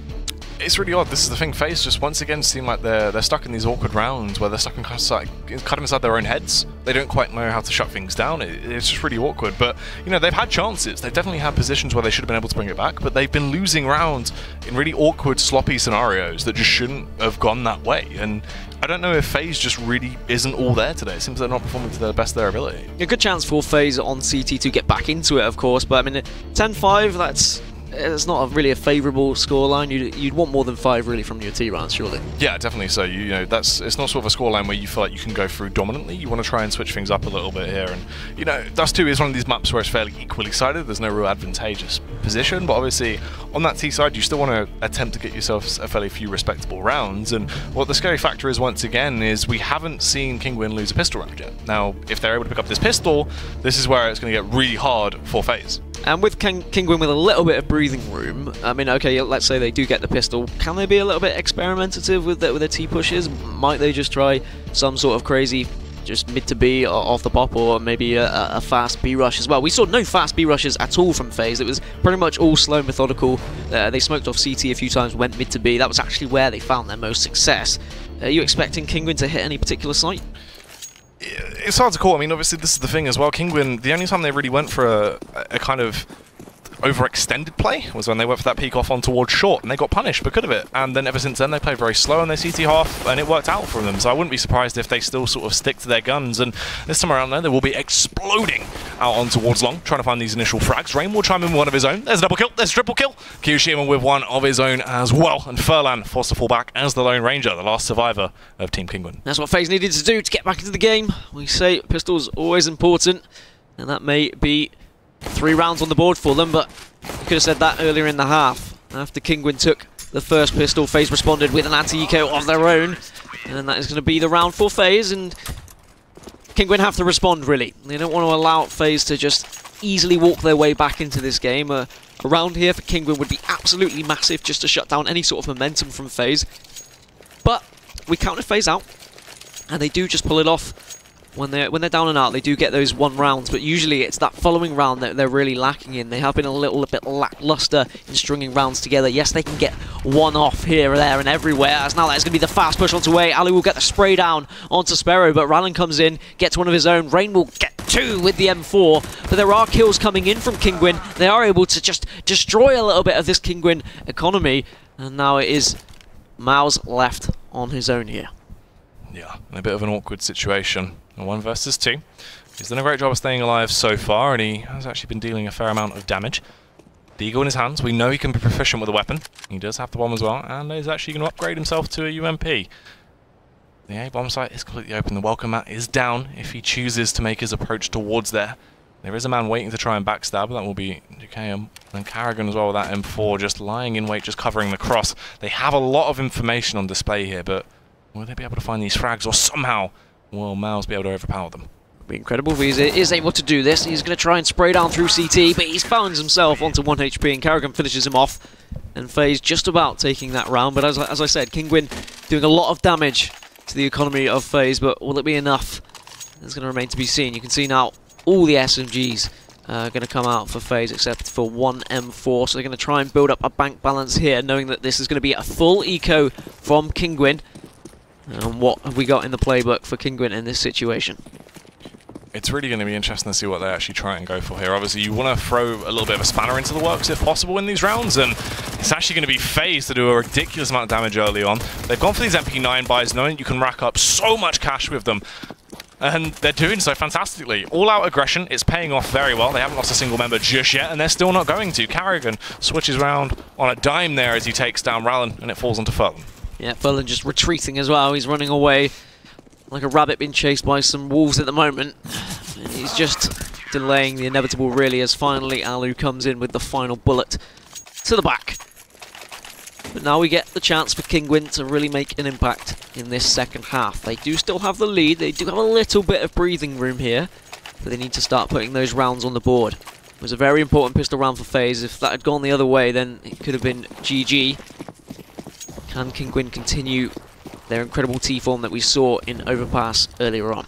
It's really odd. This is the thing. FaZe just once again seem like they're stuck in these awkward rounds where they're stuck in kind of inside their own heads. They don't quite know how to shut things down. It's just really awkward. But you know, they've had chances. They've definitely had positions where they should have been able to bring it back. But they've been losing rounds in really awkward, sloppy scenarios that just shouldn't have gone that way. And I don't know if FaZe just really isn't all there today. It seems they're not performing to the best of their ability. A good chance for FaZe on CT to get back into it, of course. But I mean, 10-5. It's not really a favourable scoreline. You'd want more than 5 really from your T rounds, surely. Yeah, definitely. So you know it's not sort of a scoreline where you feel like you can go through dominantly. You want to try and switch things up a little bit here. And you know, Dust2 is one of these maps where it's fairly equally sided. There's no real advantageous position, but obviously on that T side, you still want to attempt to get yourself a fairly few respectable rounds. And what the scary factor is once again is we haven't seen Kinguin lose a pistol round yet. Now, if they're able to pick up this pistol, this is where it's going to get really hard for FaZe. And with Kinguin with a little bit of breathing room, I mean, okay, let's say they do get the pistol, can they be a little bit experimentative with their T pushes? Might they just try some sort of crazy, just mid to B off the pop, or maybe a fast B rush as well? We saw no fast B rushes at all from FaZe. It was pretty much all slow, methodical. They smoked off CT a few times, went mid to B. That was actually where they found their most success. Are you expecting Kinguin to hit any particular site? It's hard to call. I mean, obviously, this is the thing as well. Kinguin, the only time they really went for a kind of overextended play was when they went for that peek off on towards short, and they got punished because of it. And then ever since then, they played very slow in their CT half, and it worked out for them. So I wouldn't be surprised if they still sort of stick to their guns. And this time around, they will be exploding out on towards long, trying to find these initial frags. Rain will chime in with one of his own. There's a double kill. There's a triple kill. Kyoshima with one of his own as well. And Furlan forced to fall back as the Lone Ranger, the last survivor of Team Kinguin. That's what FaZe needed to do to get back into the game. We say pistols always important, and that may be 3 rounds on the board for them, but you could have said that earlier in the half. After Kinguin took the first pistol, FaZe responded with an anti-eco of their own, and that is going to be the round for FaZe, and Kinguin have to respond, really. They don't want to allow FaZe to just easily walk their way back into this game. A round here for Kinguin would be absolutely massive just to shut down any sort of momentum from FaZe. But we counted FaZe out, and they do just pull it off. When they're down and out, they do get those 1 rounds, but usually it's that following round that they're really lacking in. They have been a little bit lackluster in stringing rounds together. Yes, they can get 1 off here, there, and everywhere, as now that's going to be the fast push onto A. Ali will get the spray down onto Sparrow, but Rallen comes in, gets one of his own. Rain will get 2 with the M4, but there are kills coming in from Kinguin. They are able to just destroy a little bit of this Kinguin economy, and now it is Mao's left on his own here. Yeah, in a bit of an awkward situation. 1 versus 2. He's done a great job of staying alive so far, and he has actually been dealing a fair amount of damage. The Eagle in his hands. We know he can be proficient with the weapon. He does have the bomb as well, and he's actually going to upgrade himself to a UMP. The A bomb site is completely open. The welcome mat is down if he chooses to make his approach towards there. There is a man waiting to try and backstab. That will be JKM and Karrigan as well with that M4 just lying in wait, just covering the cross. They have a lot of information on display here, but will they be able to find these frags, or somehow will Miles be able to overpower them? It'd be incredible if he is able to do this. He's going to try and spray down through CT, but he's found himself onto 1 HP, and Karrigan finishes him off. And FaZe just about taking that round, but as I said, Kinguin doing a lot of damage to the economy of FaZe, but will it be enough? It's going to remain to be seen. You can see now all the SMGs are going to come out for FaZe except for 1 M4, so they're going to try and build up a bank balance here, knowing that this is going to be a full eco from Kinguin. And what have we got in the playbook for Kinguin in this situation? It's really going to be interesting to see what they actually try and go for here. Obviously, you want to throw a little bit of a spanner into the works if possible in these rounds, and it's actually going to be FaZe to do a ridiculous amount of damage early on. They've gone for these MP9 buys, knowing you can rack up so much cash with them, and they're doing so fantastically. All-out aggression, it's paying off very well. They haven't lost a single member just yet, and they're still not going to. Karrigan switches around on a dime there as he takes down Rallen, and it falls onto Furlan. Yeah, Furlan just retreating as well. He's running away like a rabbit being chased by some wolves at the moment. And he's just delaying the inevitable, really, as finally Alu comes in with the final bullet to the back. But now we get the chance for Kinguin to really make an impact in this second half. They do still have the lead, they do have a little bit of breathing room here, but they need to start putting those rounds on the board. It was a very important pistol round for FaZe. If that had gone the other way, then it could have been GG. Can Kinguin continue their incredible T-form that we saw in Overpass earlier on?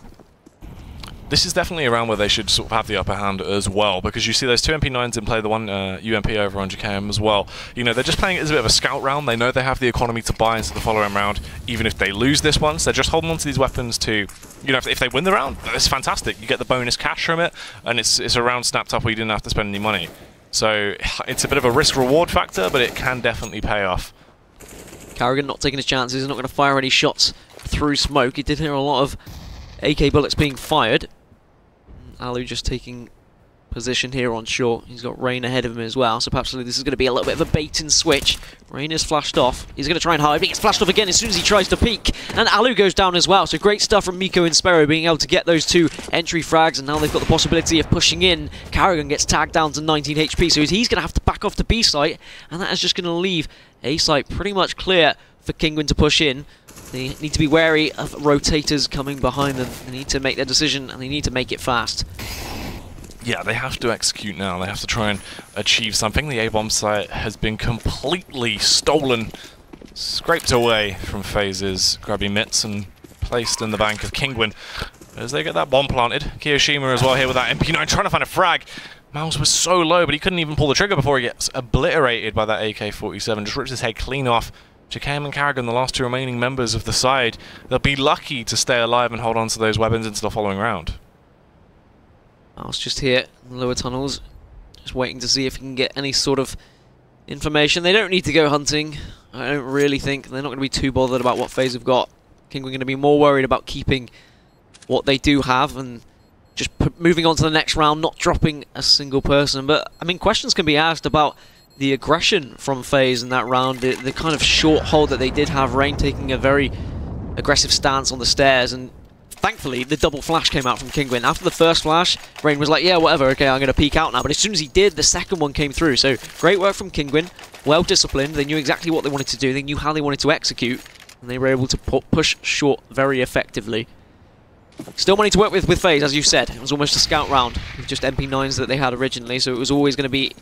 This is definitely a round where they should sort of have the upper hand as well, because you see those two MP9s in play, the one UMP over on JKM as well. You know, they're just playing it as a bit of a scout round. They know they have the economy to buy into the following round, even if they lose this one. So they're just holding on to these weapons to, you know, if they win the round, that's fantastic. You get the bonus cash from it, and it's a round snapped up where you didn't have to spend any money. So it's a bit of a risk-reward factor, but it can definitely pay off. Carrigan not taking his chances, not going to fire any shots through smoke. He did hear a lot of AK bullets being fired. Alu just taking position here on short. He's got Rain ahead of him as well, so perhaps this is going to be a little bit of a bait and switch. Rain is flashed off. He's going to try and hide, but he gets flashed off again as soon as he tries to peek. And Alu goes down as well, so great stuff from Miko and Sparrow being able to get those two entry frags, and now they've got the possibility of pushing in. Carrigan gets tagged down to 19 HP, so he's going to have to back off to B site, and that is just going to leave A site pretty much clear for Kinguin to push in. They need to be wary of rotators coming behind them. They need to make their decision, and they need to make it fast. Yeah, they have to execute now. They have to try and achieve something. The A-bomb site has been completely stolen, scraped away from FaZe's grubby mitts and placed in the bank of Kinguin as they get that bomb planted. Kiyoshima as well here with that MP9 trying to find a frag. Miles was so low, but he couldn't even pull the trigger before he gets obliterated by that AK-47. Just rips his head clean off. JKM and Carrigan, the last two remaining members of the side, they'll be lucky to stay alive and hold on to those weapons into the following round. Miles just here in the lower tunnels, just waiting to see if he can get any sort of information. They don't need to go hunting. I don't really think. They're not going to be too bothered about what FaZe have got. Kinguin are going to be more worried about keeping what they do have and just moving on to the next round, not dropping a single person. But, I mean, questions can be asked about the aggression from FaZe in that round, the kind of short hold that they did have. Rain taking a very aggressive stance on the stairs, and thankfully the double flash came out from Kinguin. After the first flash, Rain was like, yeah, whatever, okay, I'm going to peek out now. But as soon as he did, the second one came through. So great work from Kinguin, well disciplined. They knew exactly what they wanted to do, they knew how they wanted to execute, and they were able to push short very effectively. Still money to work with FaZe, as you said. It was almost a scout round with just MP9s that they had originally, so it was always going to be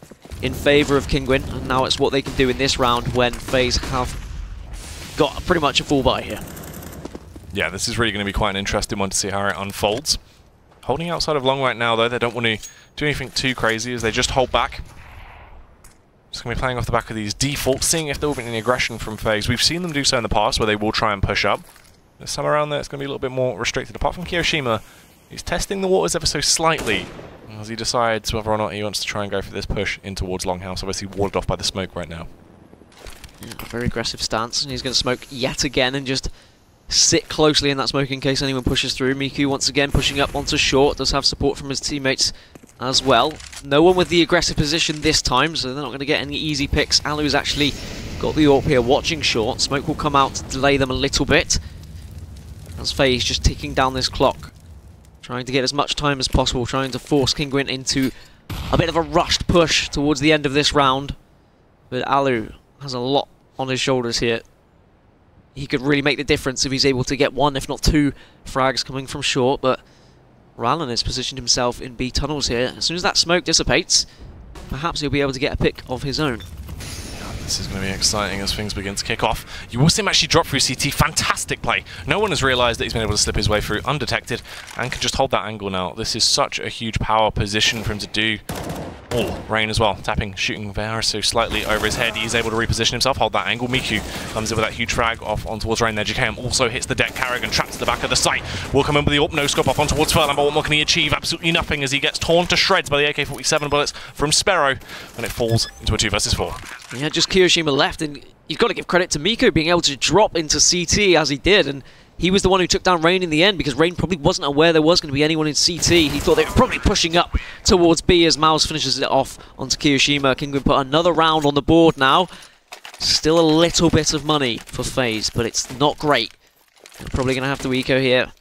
in favour of Kinguin, and now it's what they can do in this round when FaZe have got pretty much a full buy here. Yeah, this is really going to be quite an interesting one to see how it unfolds. Holding outside of long right now, though, they don't want to do anything too crazy as they just hold back. Just going to be playing off the back of these defaults, seeing if there will be any aggression from FaZe. We've seen them do so in the past, where they will try and push up. This time around there, it's going to be a little bit more restricted. Apart from Kiyoshima, he's testing the waters ever so slightly as he decides whether or not he wants to try and go for this push in towards Longhouse, obviously warded off by the smoke right now. Yeah, very aggressive stance, and he's going to smoke yet again and just sit closely in that smoke in case anyone pushes through. Miku once again pushing up onto short, does have support from his teammates as well. No one with the aggressive position this time, so they're not going to get any easy picks. Alu's actually got the AWP here watching short. Smoke will come out to delay them a little bit, as FaZe just ticking down this clock, trying to get as much time as possible, trying to force Kinguin into a bit of a rushed push towards the end of this round. But Alu has a lot on his shoulders here. He could really make the difference if he's able to get one, if not two, frags coming from short. But Rallen has positioned himself in B tunnels here. As soon as that smoke dissipates, perhaps he'll be able to get a pick of his own. This is going to be exciting as things begin to kick off. You will see him actually drop through CT. Fantastic play. No one has realised that he's been able to slip his way through undetected and can just hold that angle now. This is such a huge power position for him to do. Oh, Rain as well. Tapping, shooting there so slightly over his head. He's able to reposition himself, hold that angle. Miku comes in with that huge frag off on towards Rain there. JKM also hits the deck. Carrigan trapped to the back of the site. Will come in with the AWP, no scope off on towards Furlan, but what more can he achieve? Absolutely nothing as he gets torn to shreds by the AK-47 bullets from Sparrow, and it falls into a 2 versus 4. Yeah, just Kiyoshima left, and you've got to give credit to Miko being able to drop into CT as he did, and he was the one who took down Rain in the end, because Rain probably wasn't aware there was going to be anyone in CT. He thought they were probably pushing up towards B as Miles finishes it off onto Kiyoshima. Kinguin put another round on the board now. Still a little bit of money for FaZe, but it's not great. They're probably going to have to eco here.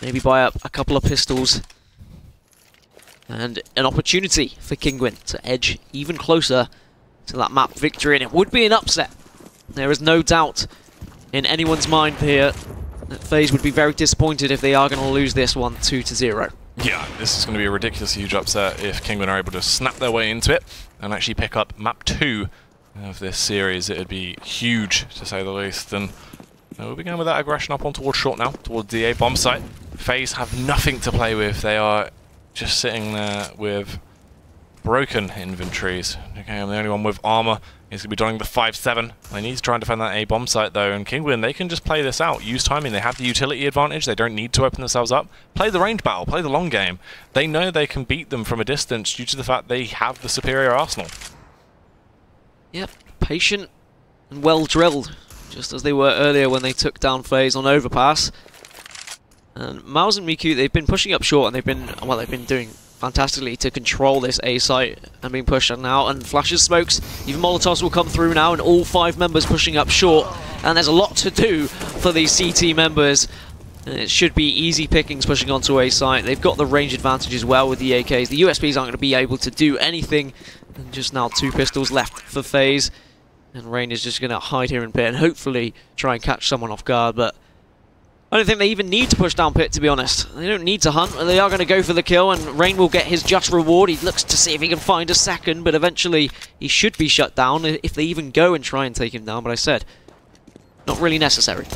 Maybe buy up a couple of pistols. And an opportunity for Kinguin to edge even closer to that map victory, and it would be an upset There is no doubt in anyone's mind here that FaZe would be very disappointed if they are going to lose this one 2-0. Yeah, this is going to be a ridiculously huge upset if Kinguin are able to snap their way into it and actually pick up map 2 of this series. It would be huge, to say the least. And we'll be going with that aggression up on towards short now, towards the A bomb site. FaZe have nothing to play with. They are just sitting there with broken inventories. Okay, I'm the only one with armor. He's going to be donning the 5-7. They need to try and defend that A bomb site though, and Kinguin, they can just play this out, use timing. They have the utility advantage. They don't need to open themselves up. Play the range battle, play the long game. They know they can beat them from a distance due to the fact they have the superior arsenal. Yep, patient and well drilled, just as they were earlier when they took down FaZe on overpass. And Mouse and Miku, they've been pushing up short, and they've been doing fantastically to control this A site and being pushed now, and flashes, smokes, even Molotovs will come through now, and all 5 members pushing up short, and there's a lot to do for these CT members. And it should be easy pickings pushing onto A site. They've got the range advantage as well with the AKs. The USBs aren't going to be able to do anything, and just now 2 pistols left for FaZe, and Rain is just going to hide here in pit and hopefully try and catch someone off guard, but I don't think they even need to push down pit, to be honest. They don't need to hunt, they are going to go for the kill, and Rain will get his just reward. He looks to see if he can find a second, but eventually he should be shut down if they even go and try and take him down, but I said, not really necessary.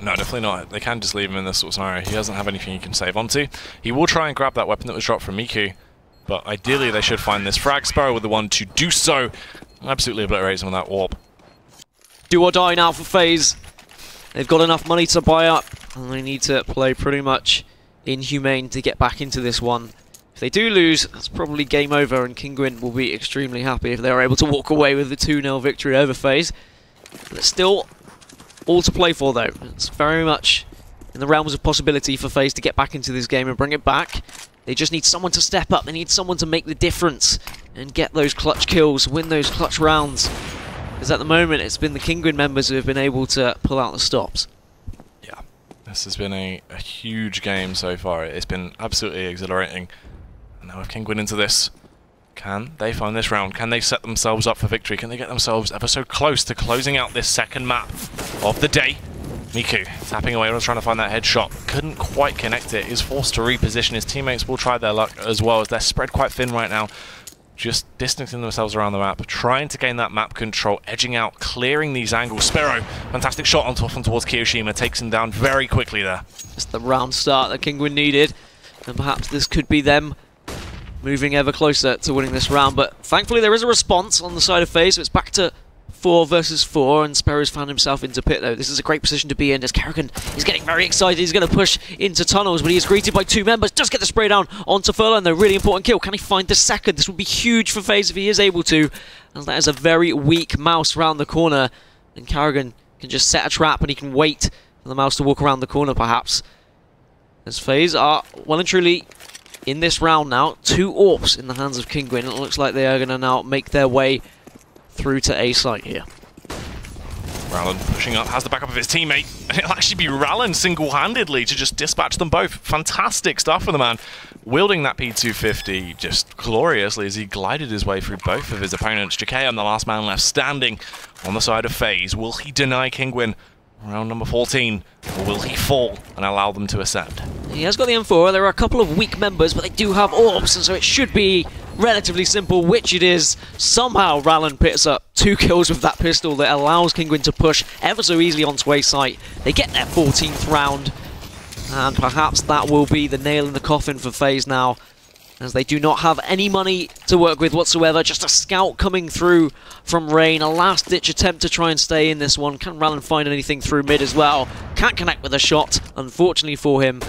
No, definitely not. They can just leave him in this sort of scenario. He doesn't have anything he can save onto. He will try and grab that weapon that was dropped from Miku, but ideally they should find this frag. Sparrow with the one to do so. Absolutely obliterates him with that warp. Do or die now for FaZe. They've got enough money to buy up, and they need to play pretty much inhumane to get back into this one. If they do lose, that's probably game over, and Kinguin will be extremely happy if they are able to walk away with the 2-0 victory over FaZe. But still all to play for, though. It's very much in the realms of possibility for FaZe to get back into this game and bring it back. They just need someone to step up. They need someone to make the difference and get those clutch kills, win those clutch rounds. Because at the moment, it's been the Kinguin members who have been able to pull out the stops. Yeah, this has been a huge game so far. It's been absolutely exhilarating. And now with Kinguin into this, can they find this round? Can they set themselves up for victory? Can they get themselves ever so close to closing out this second map of the day? Miku tapping away, trying to find that headshot. Couldn't quite connect it. Is forced to reposition. His teammates will try their luck as well, as they're spread quite thin right now. Just distancing themselves around the map, trying to gain that map control, edging out, clearing these angles. Sparrow, fantastic shot on towards Kiyoshima, takes him down very quickly there. It's the round start that Kinguin needed, and perhaps this could be them moving ever closer to winning this round, but thankfully there is a response on the side of FaZe, so it's back to 4 versus 4, and Sparrow's found himself into pit though. This is a great position to be in, as Kerrigan is getting very excited. He's going to push into tunnels, but he is greeted by 2 members. Does get the spray down onto Furlong though. Really important kill. Can he find the second? This would be huge for FaZe if he is able to, as that is a very weak mouse around the corner, and Kerrigan can just set a trap and he can wait for the mouse to walk around the corner perhaps. As FaZe are well and truly in this round now. 2 AWPs in the hands of Kinguin. It looks like they are going to now make their way through to A site here. Rallen pushing up, has the backup of his teammate, and it'll actually be Rallen single-handedly to just dispatch them both. Fantastic stuff for the man, wielding that P250 just gloriously as he glided his way through both of his opponents. Jakayam, the last man left standing on the side of FaZe. Will he deny Kinguin round number 14, or will he fall and allow them to ascend? He has got the M4. There are a couple of weak members, but they do have AWPs, and so it should be relatively simple, which it is. Somehow Rallen picks up 2 kills with that pistol that allows Kinguin to push ever so easily onto A site. They get their 14th round, and perhaps that will be the nail in the coffin for FaZe now, as they do not have any money to work with whatsoever. Just a scout coming through from Rain. A last-ditch attempt to try and stay in this one. Can Rallen find anything through mid as well? Can't connect with a shot, unfortunately for him.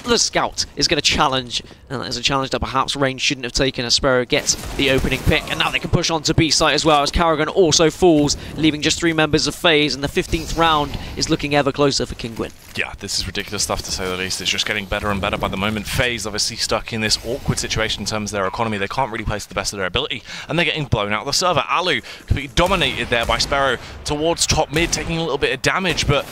The scout is going to challenge, and that is a challenge that perhaps Rain shouldn't have taken, as Sparrow gets the opening pick, and now they can push on to B site as well, as Kerrigan also falls, leaving just 3 members of FaZe, and the 15th round is looking ever closer for Kinguin. Yeah, this is ridiculous stuff to say the least. It's just getting better and better by the moment. FaZe obviously stuck in this awkward situation in terms of their economy. They can't really play to the best of their ability, and they're getting blown out of the server. Alu completely dominated there by Sparrow towards top mid, taking a little bit of damage, but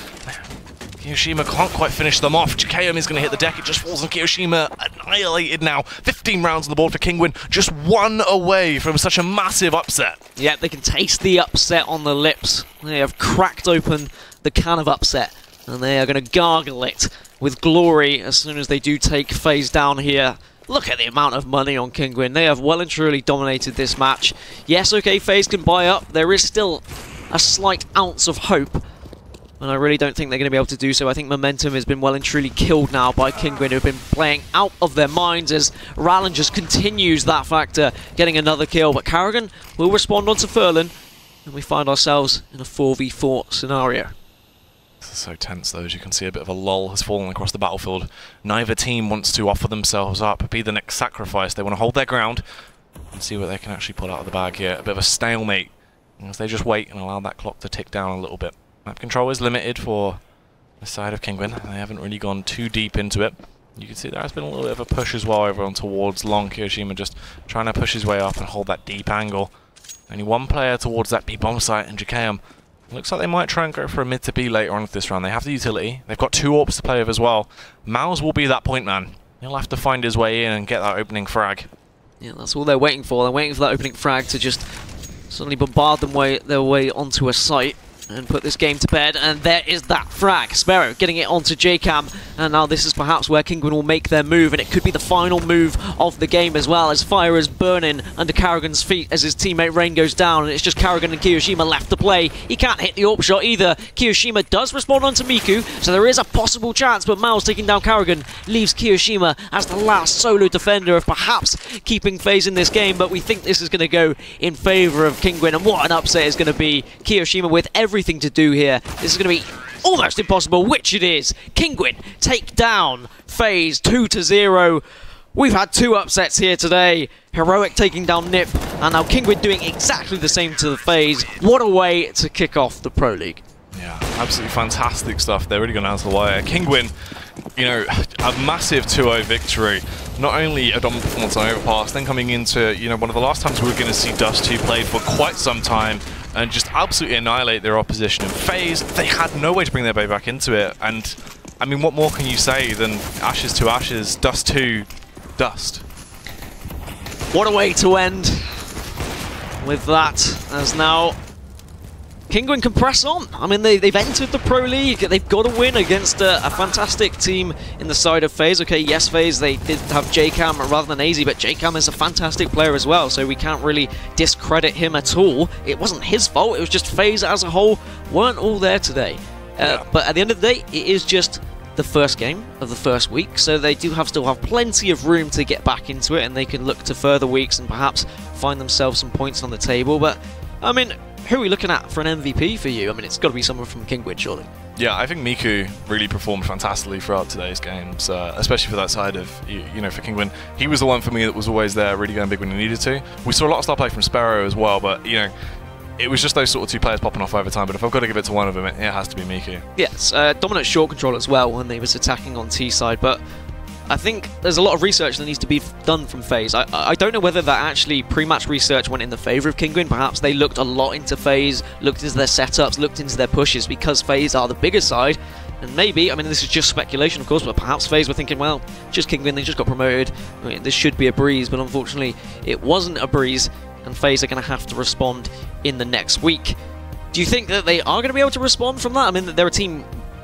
Kiyoshima can't quite finish them off. Jacam is going to hit the deck. It just falls on Kiyoshima. Annihilated now. 15 rounds on the board for Kinguin. Just one away from such a massive upset. Yeah, they can taste the upset on the lips. They have cracked open the can of upset, and they are going to gargle it with glory as soon as they do take FaZe down here. Look at the amount of money on Kinguin. They have well and truly dominated this match. Yes, okay, FaZe can buy up. There is still a slight ounce of hope, and I really don't think they're going to be able to do so. I think momentum has been well and truly killed now by Kinguin, who've been playing out of their minds as Rallen just continues that factor, getting another kill. But Karrigan will respond onto Furlan, and we find ourselves in a 4v4 scenario. This is so tense, though. As you can see, a bit of a lull has fallen across the battlefield. Neither team wants to offer themselves up, be the next sacrifice. They want to hold their ground and see what they can actually pull out of the bag here. A bit of a stalemate as they just wait and allow that clock to tick down a little bit. Map control is limited for the side of Kinguin. They haven't really gone too deep into it. You can see there has been a little bit of a push as well over on towards long. Kiyoshima just trying to push his way up and hold that deep angle. Only one player towards that B bomb site, and Jacam. Looks like they might try and go for a mid to B later on this round. They have the utility. They've got 2 AWPs to play with as well. Mouse will be that point man. He'll have to find his way in and get that opening frag. Yeah, that's all they're waiting for. They're waiting for that opening frag to just suddenly bombard their way onto a site and put this game to bed, and there is that frag. Sparrow getting it onto Jacam, and now this is perhaps where Kinguin will make their move, and it could be the final move of the game as well, as fire is burning under Karrigan's feet as his teammate Rain goes down, and it's just Karrigan and Kiyoshima left to play. He can't hit the AWP shot either. Kiyoshima does respond onto Miku, so there is a possible chance, but Miles taking down Karrigan leaves Kiyoshima as the last solo defender of perhaps keeping FaZe in this game, but we think this is going to go in favour of Kinguin, and what an upset is going to be. Kiyoshima with everything to do here. This is going to be almost impossible, which it is. Kinguin take down FaZe 2-0. We've had 2 upsets here today. Heroic taking down Nip, and now Kinguin doing exactly the same to the FaZe. What a way to kick off the Pro League. Yeah, absolutely fantastic stuff. They're really going to answer the wire. Kinguin, you know, a massive 2-0 victory. Not only a dominant performance on Overpass, then coming into, you know, one of the last times we were going to see Dust2 played for quite some time and just absolutely annihilate their opposition. And FaZe, they had no way to bring their bay back into it. And, I mean, what more can you say than ashes to ashes, dust to dust? What a way to end with that, as now Kinguin can press on. I mean, they've entered the Pro League. They've got to win against a fantastic team in the side of FaZe. Okay, yes, FaZe, they did have Jacam rather than AZ, but Jacam is a fantastic player as well, so we can't really discredit him at all. It wasn't his fault. It was just FaZe as a whole weren't all there today. But at the end of the day, it is just the first game of the first week, so they do still have plenty of room to get back into it, and they can look to further weeks and perhaps find themselves some points on the table. But, I mean, who are we looking at for an MVP for you? I mean, it's got to be someone from Kinguin, surely. Yeah, I think Miku really performed fantastically throughout today's games, especially for that side of, you know, for Kinguin. He was the one for me that was always there, really going big when he needed to. We saw a lot of star play from Sparrow as well, but, you know, it was just those sort of 2 players popping off over time, but if I've got to give it to one of them, it has to be Miku. Yes, dominant short control as well when they was attacking on T side, but I think there's a lot of research that needs to be done from FaZe. I don't know whether that actually pre-match research went in the favour of Kinguin. Perhaps they looked a lot into FaZe, looked into their setups, looked into their pushes because FaZe are the bigger side. And maybe, I mean, this is just speculation, of course, but perhaps FaZe were thinking, well, just Kinguin, they just got promoted. I mean, this should be a breeze, but unfortunately, it wasn't a breeze, and FaZe are going to have to respond in the next week. Do you think that they are going to be able to respond from that? I mean, they're a team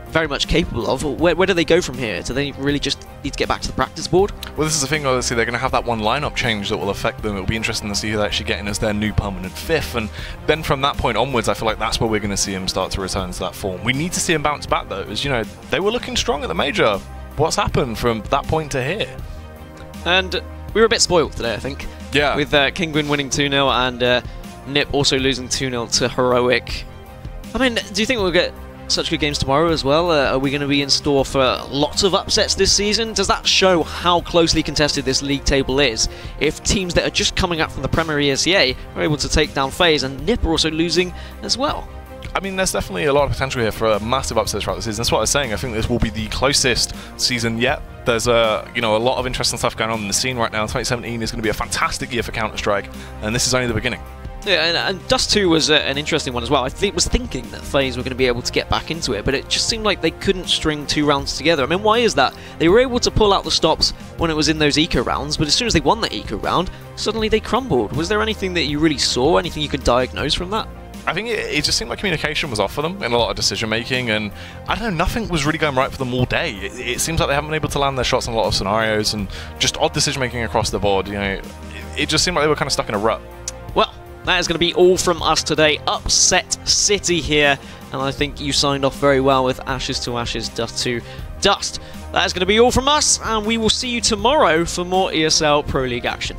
very much capable of. Where do they go from here? Do they really just need to get back to the practice board? Well, this is the thing, obviously, they're going to have that one lineup change that will affect them. It'll be interesting to see who they're actually getting as their new permanent 5th, and then from that point onwards, I feel like that's where we're going to see them start to return to that form. We need to see them bounce back, though, as, you know, they were looking strong at the major. What's happened from that point to here? And we were a bit spoiled today, I think. Yeah. With Kinguin winning 2-0 and Nip also losing 2-0 to Heroic. I mean, do you think we'll get such good games tomorrow as well? Are we going to be in store for lots of upsets this season? Does that show how closely contested this league table is? If teams that are just coming up from the Premier ESL are able to take down FaZe, and Nip are also losing as well. I mean, there's definitely a lot of potential here for a massive upset throughout the season. That's what I was saying. I think this will be the closest season yet. There's a lot of interesting stuff going on in the scene right now. 2017 is going to be a fantastic year for Counter-Strike, and this is only the beginning. Yeah, and Dust2 was an interesting one as well. I was thinking that FaZe were going to be able to get back into it, but it just seemed like they couldn't string 2 rounds together. I mean, why is that? They were able to pull out the stops when it was in those eco rounds, but as soon as they won the eco round, suddenly they crumbled. Was there anything that you really saw, anything you could diagnose from that? I think it just seemed like communication was off for them in a lot of decision making, and I don't know, nothing was really going right for them all day. It seems like they haven't been able to land their shots in a lot of scenarios, and just odd decision making across the board. You know, it just seemed like they were kind of stuck in a rut. Well, that is going to be all from us today. Upset City here, and I think you signed off very well with Ashes to Ashes, Dust to Dust. That is going to be all from us, and we will see you tomorrow for more ESL Pro League action.